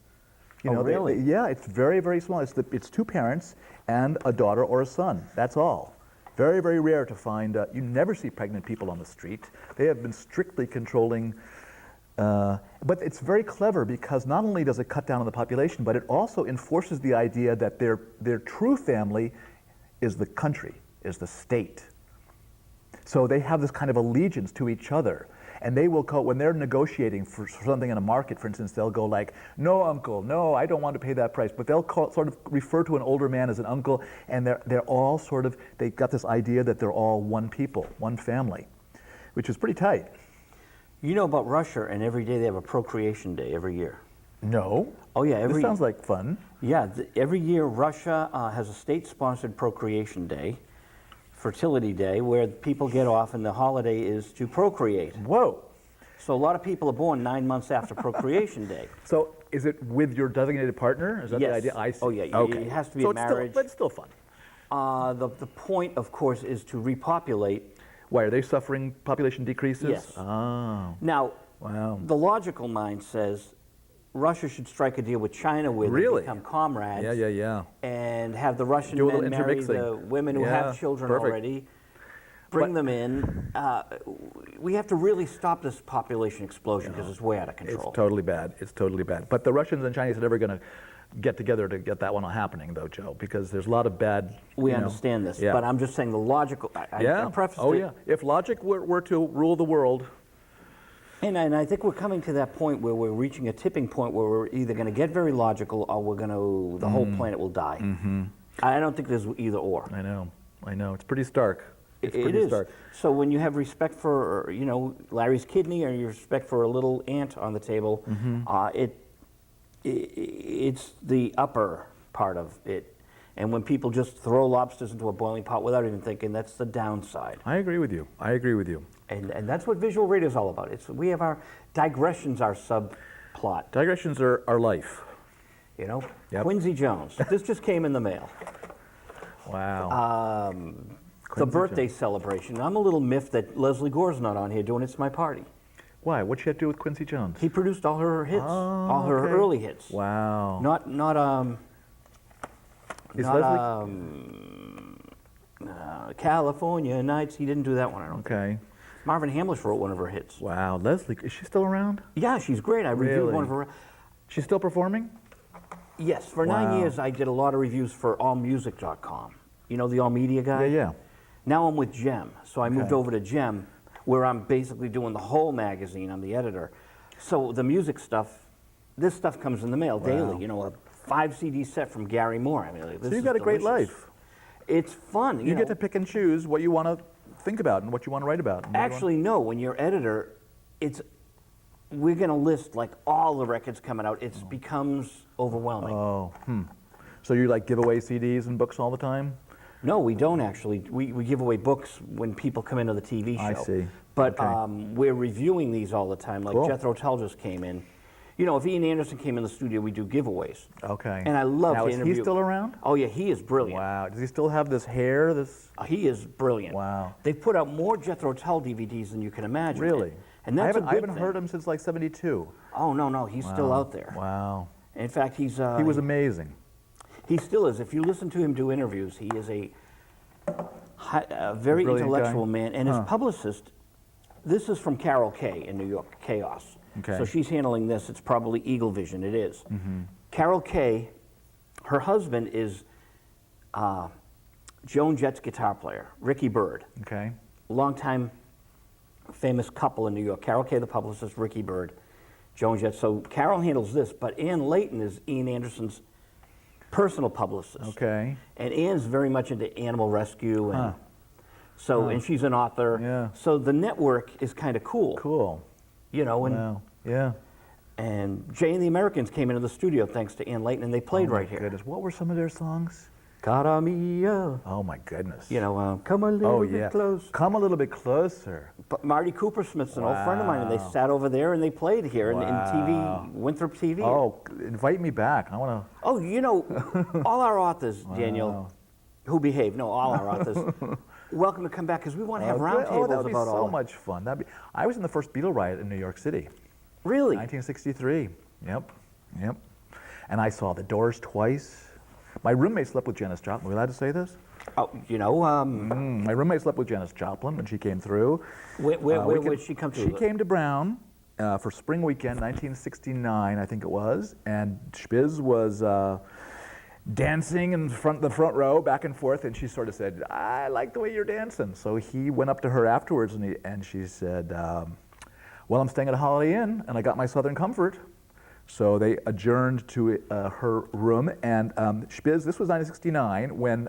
You Oh, know, really? Yeah, it's very, very small. It's 2 parents and a daughter or a son. That's all. Very, very rare to find. You never see pregnant people on the street. They have been strictly controlling. But it's very clever because not only does it cut down on the population, but it also enforces the idea that their true family is the country, is the state. So they have this kind of allegiance to each other. And they will go, when they're negotiating for something in a market, for instance, they'll go like, no, uncle, no, I don't want to pay that price. But they'll sort of refer to an older man as an uncle, and they're all sort of, they've got this idea that they're all one people, one family, which is pretty tight. You know about Russia, and every day they have a procreation day every year. No. Oh yeah, This sounds like fun. Yeah, every year Russia has a state-sponsored procreation day, fertility day, where people get off, and the holiday is to procreate. Whoa. So a lot of people are born 9 months after procreation day. So is it with your designated partner? Is that Yes. the idea? I see. Oh, yeah, Okay. it has to be so a it's marriage. But it's still fun. The point, of course, is to repopulate. Why, are they suffering population decreases? Yes. Oh. Now, Wow. the logical mind says Russia should strike a deal with China where Really? they become comrades. Yeah. And have the Russian Do a little men marry the intermixing. women who Yeah, have children perfect. already, bring But- them in. We have to really stop this population explosion because it's way out of control. It's totally bad. It's totally bad. But the Russians and Chinese are never going to get together to get that one happening, though, Joe, because there's a lot of bad. We you know, understand this, yeah. but I'm just saying the logical. I prefaced Oh, it, yeah. If logic were to rule the world, and I think we're coming to that point where we're reaching a tipping point where we're either going to get very logical or we're going to, the whole planet will die. Mm-hmm. I don't think there's either or. I know. It's pretty stark. It's It pretty is. stark. So when you have respect for, Larry's kidney, or you respect for a little ant on the table, it's the upper part of it. And when people just throw lobsters into a boiling pot without even thinking, that's the downside. I agree with you. And that's what visual radio is all about. We have our digressions, our subplot. Digressions are our life. Yep. Quincy Jones. This just came in the mail. Wow. The birthday celebration. I'm a little miffed that Leslie Gore's not on here doing It's My Party. Why? What'd she have to do with Quincy Jones? He produced all her hits, all her okay. early hits. Wow. Is Leslie? California Nights. He didn't do that one, I don't think. Okay. Marvin Hamlish wrote one of her hits. Wow. Leslie, is she still around? Yeah, she's great. I reviewed Really? one of her. She's still performing? Yes, for Wow. 9 years I did a lot of reviews for allmusic.com. You know the All Media guy? Yeah. Now I'm with Gem, so I moved Okay. over to Gem, where I'm basically doing the whole magazine. I'm the editor. So the music stuff, this stuff comes in the mail daily. A 5 CD set from Gary Moore. I mean, this So you've is got a great delicious. life. It's fun. You get to pick and choose what you want to think about and what you want to write about. and what you want- Actually, no. When you're editor, we're going to list like all the records coming out. It becomes overwhelming. Oh, So you like give away CDs and books all the time? No, we don't actually. We give away books when people come into the TV show. I see. But Okay. we're reviewing these all the time. Like Cool. Jethro Tull just came in. If Ian Anderson came in the studio, we do giveaways. Okay. And I love now, to is interview. he still around? Oh yeah, he is brilliant. Wow. Does he still have this hair? He is brilliant. Wow. They've put out more Jethro Tull DVDs than you can imagine. Really? And that's I haven't a good heard thing. him since like '72. Oh no, he's still out there. Wow. In fact, He was amazing. He still is. If you listen to him do interviews, he is a very Brilliant intellectual guy. man. And his publicist, this is from Carol Kay in New York, Chaos. Okay. So she's handling this. It's probably Eagle Vision. It is. Mm-hmm. Carol Kay, her husband is Joan Jett's guitar player, Ricky Byrd. Okay. Longtime famous couple in New York. Carol Kay, the publicist, Ricky Byrd, Joan Jett. So Carol handles this, but Ann Layton is Ian Anderson's personal publicist. Okay. And Ann's very much into animal rescue, and and she's an author. Yeah. So the network is kind of cool. Cool. And Wow. Yeah. and Jay and the Americans came into the studio thanks to Ann Layton, and they played Oh, my right here. Goodness. What were some of their songs? Cara Mia. Oh my goodness. Come a little Oh bit yeah. close. Come a little bit closer. But Marty Coopersmith's an old friend of mine, and they Wow. sat over there and they played here in Wow. TV, Winthrop TV. Oh, invite me back. I want to. Oh, all our authors, Daniel, Wow. who behave, no, all our authors, welcome to come back because we want to have Oh, roundtables that would be about so all. much fun. I was in the first Beatle riot in New York City, Really? 1963. Yep. And I saw the Doors twice. My roommate slept with Janis Joplin. Are we allowed to say this? Oh, My roommate slept with Janis Joplin when she came through. where did she come to? She came to Brown for spring weekend, 1969, I think it was, and Spiz was dancing in the front row, back and forth, and she sort of said, "I like the way you're dancing." So he went up to her afterwards, and she said, "Well, I'm staying at a Holiday Inn, and I got my Southern Comfort." So they adjourned to her room, and Spiz, this was 1969, when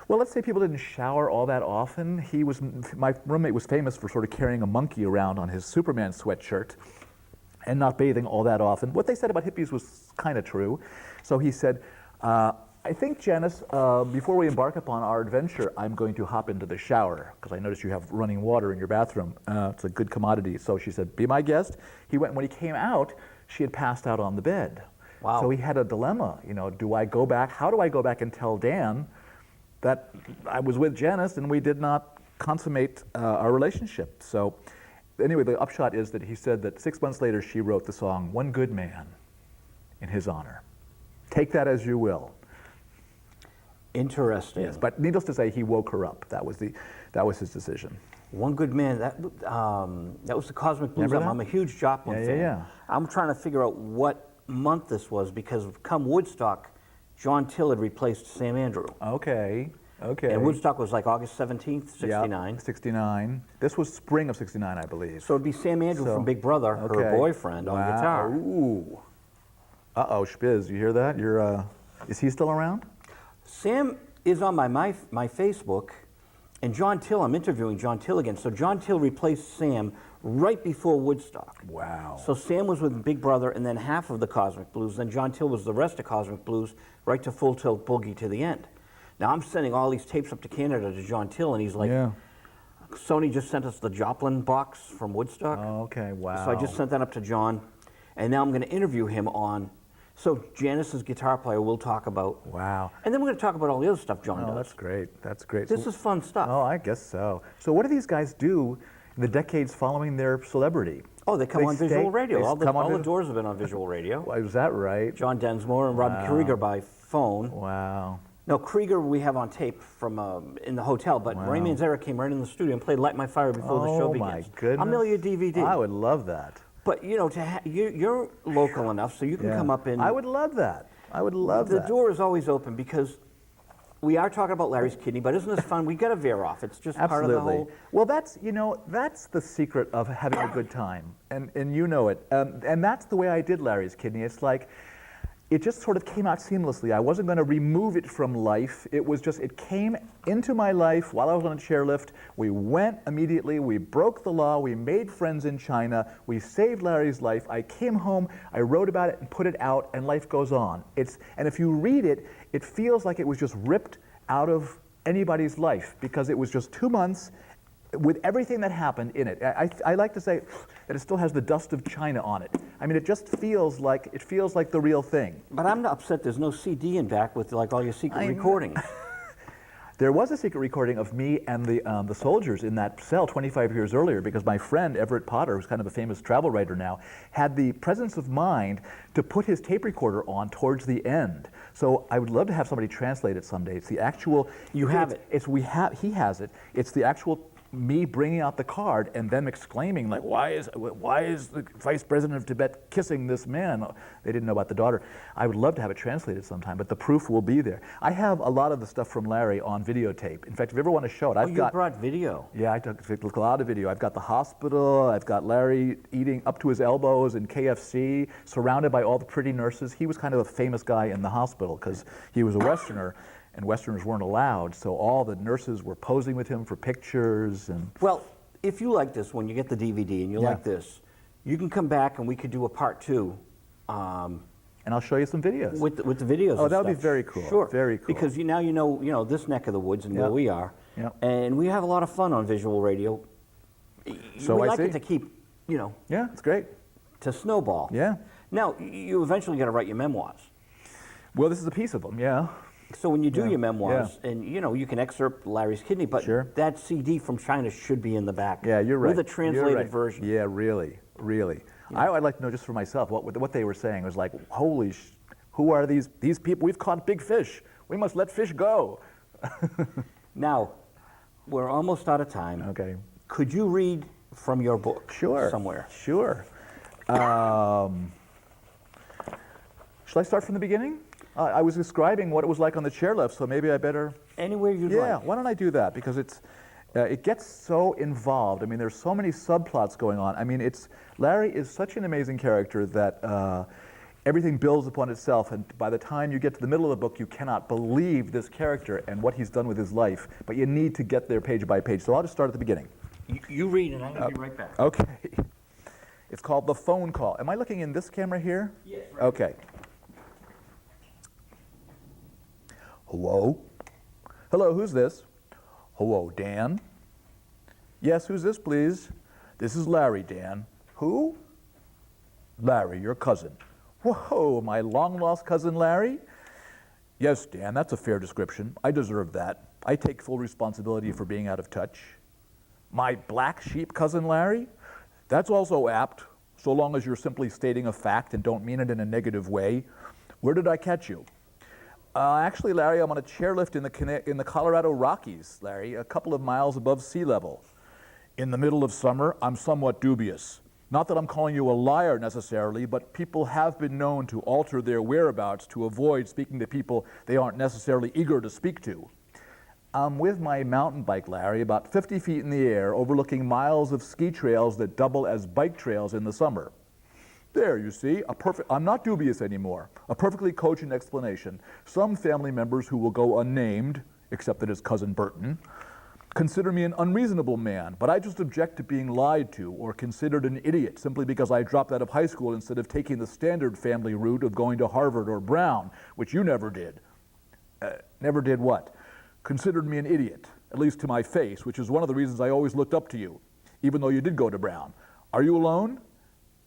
Well, let's say people didn't shower all that often. My roommate was famous for sort of carrying a monkey around on his Superman sweatshirt and not bathing all that often. What they said about hippies was kind of true. So he said, I think, Janice, before we embark upon our adventure, I'm going to hop into the shower because I noticed you have running water in your bathroom. It's a good commodity. So she said, be my guest. He went. When he came out, she had passed out on the bed. Wow. So he had a dilemma. Do I go back? How do I go back and tell Dan that I was with Janice and we did not consummate our relationship? So anyway, the upshot is that he said that 6 months later she wrote the song "One Good Man" in his honor. Take that as you will. Interesting. Yes, but needless to say, he woke her up. That was his decision. One Good Man, that was the Cosmic Blues Remember album. that? I'm a huge Joplin fan. Yeah. I'm trying to figure out what month this was because come Woodstock, John Till had replaced Sam Andrew. Okay. And Woodstock was like August 17th, 69. Yeah, 69. This was spring of 69, I believe. So it'd be Sam Andrew from Big Brother, her boyfriend, on guitar. Ooh. Uh-oh, Spiz, you hear that? Is he still around? Sam is on my Facebook, and John Till, I'm interviewing John Till again. So John Till replaced Sam right before Woodstock. Wow. So Sam was with Big Brother and then half of the Cosmic Blues. Then John Till was the rest of Cosmic Blues right to Full Tilt Boogie to the end. Now I'm sending all these tapes up to Canada to John Till, and he's like, Sony just sent us the Joplin box from Woodstock. Oh, okay, wow. So I just sent that up to John, and now I'm going to interview him on. So Janice's guitar player we'll talk about. Wow. And then we're going to talk about all the other stuff John does. That's great. That's great. This is fun stuff. Oh, I guess so. So what do these guys do in the decades following their celebrity? Oh, they come on visual radio. All the doors have been on visual radio. Well, is that right? John Densmore and Rob Krieger by phone. Wow. No, Krieger we have on tape from in the hotel, but Ray Manzarek came right in the studio and played "Light My Fire" before the show begins. Oh my goodness! I'll mail you a DVD. I would love that. But you're local enough, so you can come up and. I would love that. I would love that. The door is always open because we are talking about Larry's kidney, but isn't this fun? We got to veer off. It's just part of the whole. Well, that's the secret of having a good time, and you know it. And that's the way I did Larry's kidney. It's like. It just sort of came out seamlessly. I wasn't going to remove it from life. It was just, it came into my life while I was on a chairlift. We went immediately. We broke the law. We made friends in China. We saved Larry's life. I came home. I wrote about it and put it out, and life goes on. And if you read it, it feels like it was just ripped out of anybody's life because it was just 2 months with everything that happened in it. I like to say that it still has the dust of China on it. I mean, it just feels like the real thing. But I'm not upset there's no CD in back with like all your secret recordings. There was a secret recording of me and the soldiers in that cell 25 years earlier because my friend Everett Potter, who's kind of a famous travel writer now, had the presence of mind to put his tape recorder on towards the end. So I would love to have somebody translate it someday. It's the actual. You have it. He has it. It's the actual. Me bringing out the card and them exclaiming like, why is the vice president of Tibet kissing this man? They didn't know about the daughter. I would love to have it translated sometime, but the proof will be there. I have a lot of the stuff from Larry on videotape. In fact, if you ever want to show it, I've got. You brought video. Yeah, I took a lot of video. I've got the hospital. I've got Larry eating up to his elbows in KFC, surrounded by all the pretty nurses. He was kind of a famous guy in the hospital because he was a Westerner. And Westerners weren't allowed, so all the nurses were posing with him for pictures. And well, if you like this, when you get the DVD and you like this, you can come back and we could do a part 2. And I'll show you some videos. With the videos. Oh, that would be very cool. Sure. Very cool. Because you know this neck of the woods and where we are. Yep. And we have a lot of fun on visual radio. So we I like see. it to keep, Yeah, it's great. To snowball. Yeah. Now, you eventually got to write your memoirs. Well, this is a piece of them, yeah. So when you do your memoirs, and you can excerpt Larry's kidney, but that CD from China should be in the back. Yeah, you're right. With a translated version. Yeah, really. Yeah. I'd like to know just for myself what they were saying. It was like, holy, who are these people? We've caught big fish. We must let fish go. Now, we're almost out of time. Okay. Could you read from your book somewhere? Sure. Shall I start from the beginning? I was describing what it was like on the chairlift, so maybe I better... Anywhere you'd like. Yeah, why don't I do that? Because it gets so involved. I mean, there's so many subplots going on. I mean, Larry is such an amazing character that everything builds upon itself, and by the time you get to the middle of the book, you cannot believe this character and what he's done with his life, but you need to get there page by page. So I'll just start at the beginning. You read, and I'm going to be right back. Okay. It's called The Phone Call. Am I looking in this camera here? Yes. Right. Okay. Hello? Hello, who's this? Hello, Dan? Yes, who's this, please? This is Larry, Dan. Who? Larry, your cousin. Whoa, my long-lost cousin Larry? Yes, Dan, that's a fair description. I deserve that. I take full responsibility for being out of touch. My black sheep cousin Larry? That's also apt, so long as you're simply stating a fact and don't mean it in a negative way. Where did I catch you? Actually, Larry, I'm on a chairlift in the Colorado Rockies, Larry, a couple of miles above sea level. In the middle of summer, I'm somewhat dubious. Not that I'm calling you a liar necessarily, but people have been known to alter their whereabouts to avoid speaking to people they aren't necessarily eager to speak to. I'm with my mountain bike, Larry, about 50 feet in the air, overlooking miles of ski trails that double as bike trails in the summer. There, you see, I'm not dubious anymore. A perfectly cogent explanation. Some family members who will go unnamed, except that it's Cousin Burton, consider me an unreasonable man, but I just object to being lied to or considered an idiot simply because I dropped out of high school instead of taking the standard family route of going to Harvard or Brown, which you never did. Never did what? Considered me an idiot, at least to my face, which is one of the reasons I always looked up to you, even though you did go to Brown. Are you alone?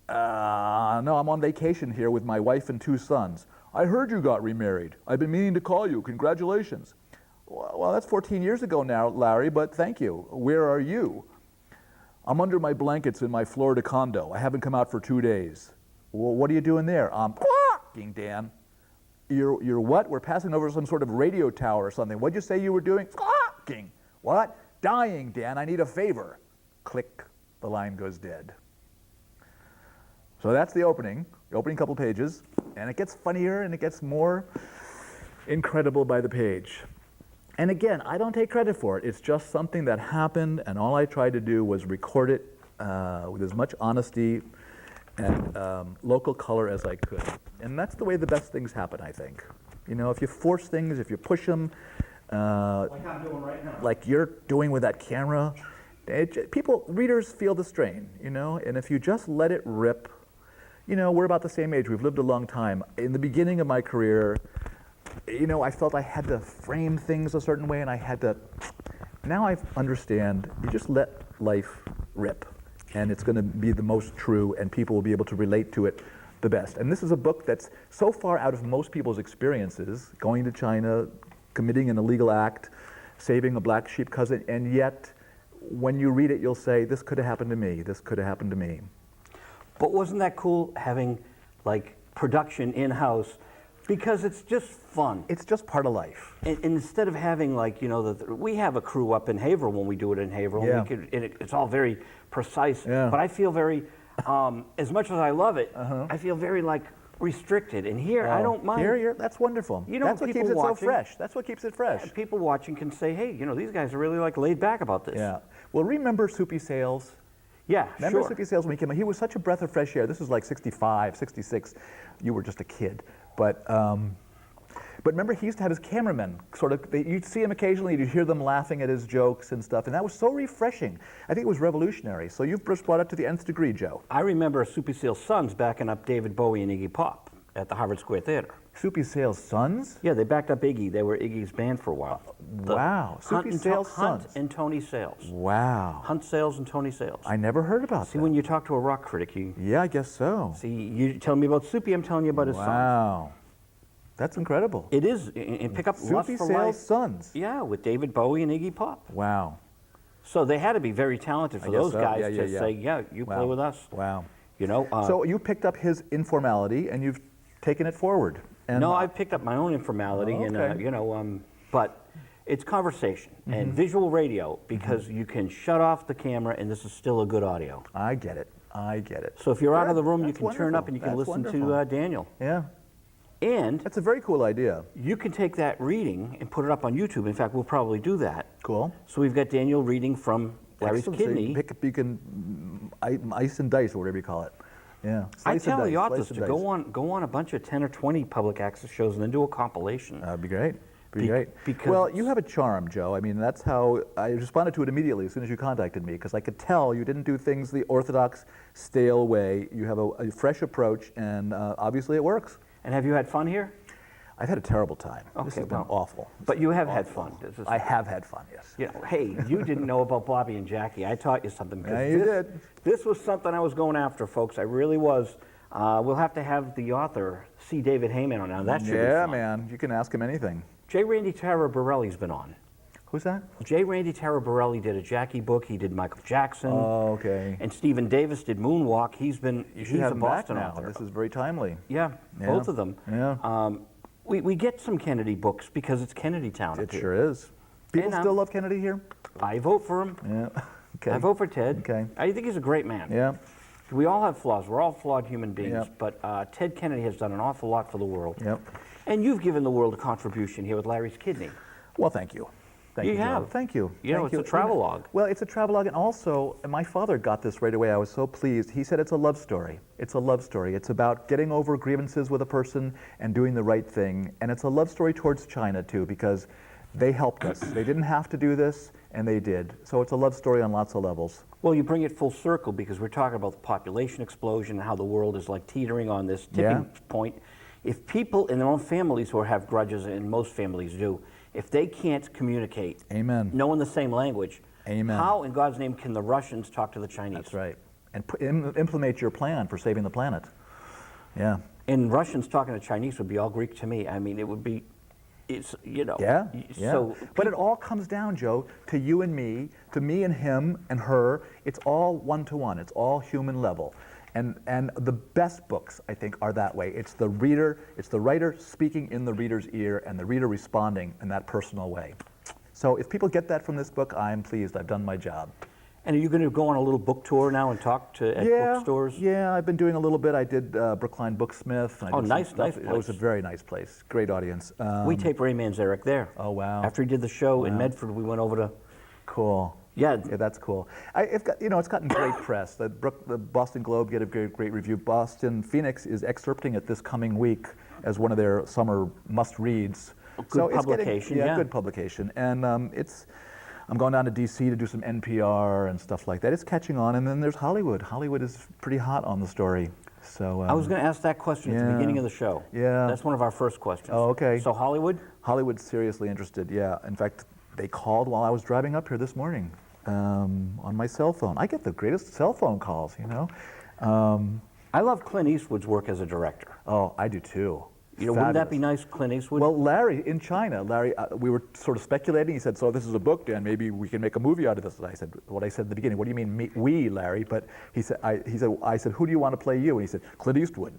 No, I'm on vacation here with my wife and 2 sons. I heard you got remarried. I've been meaning to call you. Congratulations. Well, that's 14 years ago now, Larry, but thank you. Where are you? I'm under my blankets in my Florida condo. I haven't come out for 2 days. Well, what are you doing there? I'm squawking, Dan. You're what? We're passing over some sort of radio tower or something. What'd you say you were doing? Squawking. What? Dying, Dan. I need a favor. Click. The line goes dead. So that's the opening couple pages, and it gets funnier and it gets more incredible by the page. And again, I don't take credit for it. It's just something that happened, and all I tried to do was record it with as much honesty and local color as I could. And that's the way the best things happen, I think. You know, if you force things, if you push them, Like I'm doing right now. like you're doing with that camera, readers feel the strain, you know, and if you just let it rip, you know, we're about the same age, we've lived a long time. In the beginning of my career, you know, I felt I had to frame things a certain way and I had to, now I understand, you just let life rip and it's going to be the most true and people will be able to relate to it the best. And this is a book that's so far out of most people's experiences, going to China, committing an illegal act, saving a black sheep cousin, and yet when you read it, you'll say, this could have happened to me, this could have happened to me. But wasn't that cool having like production in-house? Because it's just fun. It's just part of life. And instead of having like, you know, we have a crew up in Haverhill when we do it in Haverhill. Yeah. It's all very precise. Yeah. But I feel very, as much as I love it, I feel very like restricted. And here, I don't mind. Here, that's wonderful. You know, that's what people keeps it watching- so fresh. That's what keeps it fresh. People watching can say, hey, you know, these guys are really like laid back about this. Yeah. Well, remember Soupy Sales? Yeah, Remember sure. Soupy Sales when he came out? He was such a breath of fresh air. This was like 65, 66. You were just a kid. But remember, he used to have his cameramen sort of, you'd see him occasionally, you'd hear them laughing at his jokes and stuff, and that was so refreshing. I think it was revolutionary. So you've just brought it to the nth degree, Joe. I remember Soupy Sale's sons backing up David Bowie and Iggy Pop at the Harvard Square Theater. Soupy Sales' sons? Yeah, they backed up Iggy. They were Iggy's band for a while. Wow. Soupy Sales' Hunt sons. and Tony Sales. Wow. Hunt Sales and Tony Sales. I never heard about See, that. when you talk to a rock critic, Yeah, I guess so. see, you tell me about Soupy, I'm telling you about his sons. Wow. That's incredible. It is, and pick up Lust Soupy for Sales' Life. sons. Yeah, with David Bowie and Iggy Pop. Wow. So they had to be very talented for I guess those so. guys Yeah, to yeah. say, yeah, you play Wow. with us. Wow. You know. So you picked up his informality and you've taken it forward. And no, I've picked up my own informality, Oh, and okay. you know, but it's conversation and visual radio because you can shut off the camera and this is still a good audio. I get it. I get it. So if you're out of the room, you That's can turn up wonderful. and you can That's listen wonderful. to Daniel. Yeah. And That's a very cool idea. you can take that reading and put it up on YouTube. In fact, we'll probably do that. Cool. So we've got Daniel reading from Larry's Excellent. So Kidney. you can ice and dice or whatever you call it. Yeah. I Slice and tell the dice, authors slice to and go on a bunch of 10 or 20 public access shows and then do a compilation. That'd be great. Great. Because well, you have a charm, Joe. I mean, that's how I responded to it immediately as soon as you contacted me, because I could tell you didn't do things the orthodox, stale way. You have a fresh approach, and obviously it works. And have you had fun here? I've had a terrible time. This Okay, has been well, awful. But you have had fun. I have had fun, yes. You know, hey, you didn't know about Bobby and Jackie. I taught you something. Yeah, you did. This was something I was going after, folks. I really was. We'll have to have the author, C. David Heyman, on now. That should be Yeah, fun. man. You can ask him anything. J. Randy Taraborelli's been on. Who's that? J. Randy Taraborelli did a Jackie book. He did Michael Jackson. Oh, okay. And Stephen Davis did Moonwalk. He's You should have a him Boston back now. author. This is very timely. Yeah, Yeah. both of them. Yeah. We get some Kennedy books because it's Kennedy Town. It up here. sure is. People And, still love Kennedy here? I vote for him. Yeah. Okay. I vote for Ted. Okay. I think he's a great man. Yeah. We all have flaws. We're all flawed human beings. Yep. But Ted Kennedy has done an awful lot for the world. Yep. And you've given the world a contribution here with Larry's Kidney. Well, thank you. Thank You you, Joe. have. Thank you. You know, Thank it's a travelogue. Well, it's a travelogue, and also, and my father got this right away. I was so pleased. He said it's a love story. It's a love story. It's about getting over grievances with a person and doing the right thing. And it's a love story towards China, too, because they helped us. They didn't have to do this, and they did. So it's a love story on lots of levels. Well, you bring it full circle because we're talking about the population explosion and how the world is like teetering on this tipping point. If people in their own families who have grudges, and most families do, if they can't communicate, Amen. knowing the same language, Amen. how in God's name can the Russians talk to the Chinese? That's right. And implement your plan for saving the planet. Yeah. And Russians talking to Chinese would be all Greek to me. I mean, it would be, it's, you know. Yeah, So but it all comes down, Joe, to you and me, to me and him and her. It's all one-to-one. It's all human level. And the best books, I think, are that way. It's the reader, it's the writer speaking in the reader's ear and the reader responding in that personal way. So if people get that from this book, I'm pleased. I've done my job. And are you going to go on a little book tour now and talk to at bookstores? Yeah, I've been doing a little bit. I did Brookline Booksmith. And I did some nice stuff. place. It was a very nice place. Great audience. We taped Ray Manzarek there. Oh, wow. After he did the show in Medford, we went over to. Cool. Yeah. Yeah, that's cool. It's gotten great press. The Boston Globe get a great review. Boston Phoenix is excerpting it this coming week as one of their summer must-reads. Good publication, yeah. Good publication. And I'm going down to D.C. to do some NPR and stuff like that. It's catching on. And then there's Hollywood. Hollywood is pretty hot on the story. So I was going to ask that question at the beginning of the show. Yeah. That's one of our first questions. Oh, okay. So Hollywood? Hollywood's seriously interested, yeah. In fact, they called while I was driving up here this morning on my cell phone. I get the greatest cell phone calls, you know. I love Clint Eastwood's work as a director. Oh, I do too. You know, wouldn't that be Fabulous. nice, Clint Eastwood? Well, Larry, in China, we were sort of speculating. He said, so this is a book, Dan, maybe we can make a movie out of this. And I said, what I said at the beginning, what do you mean we, Larry? But I said, who do you want to play you? And he said, Clint Eastwood.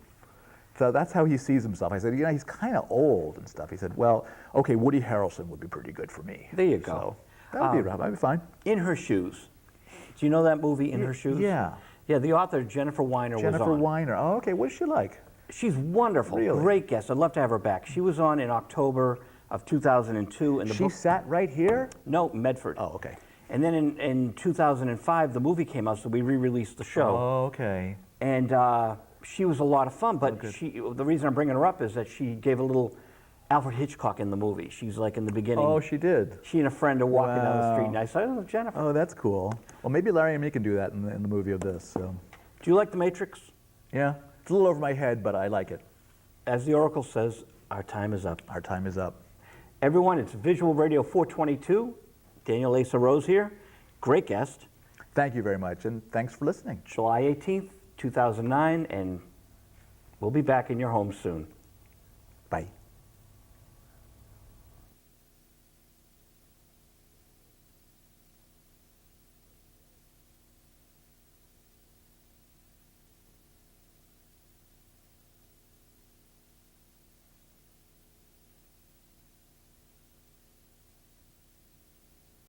So that's how he sees himself. I said, you know, he's kind of old and stuff. He said, well, okay, Woody Harrelson would be pretty good for me. There you go. So that'd be fine. In Her Shoes. Do you know that movie, In Her Shoes? Yeah. Yeah, the author, Jennifer Weiner, was on. Jennifer Weiner. Oh, okay. What is she like? She's wonderful. Really? Great guest. I'd love to have her back. She was on in October of 2002. And the She book, sat right here? no, Medford. Oh, okay. And then in 2005, the movie came out, so we re-released the show. Oh, okay. And she was a lot of fun, but the reason I'm bringing her up is that she gave a little Alfred Hitchcock in the movie. She's like in the beginning. Oh, she did? She and a friend are walking down the street, Wow. and I said, oh, Jennifer. Oh, that's cool. Well, maybe Larry and me can do that in the movie of this. So. Do you like The Matrix? Yeah. It's a little over my head, but I like it. As the Oracle says, our time is up. Our time is up. Everyone, it's Visual Radio 422. Daniel Asa Rose here. Great guest. Thank you very much, and thanks for listening. July 18th, 2009, and we'll be back in your home soon. Bye.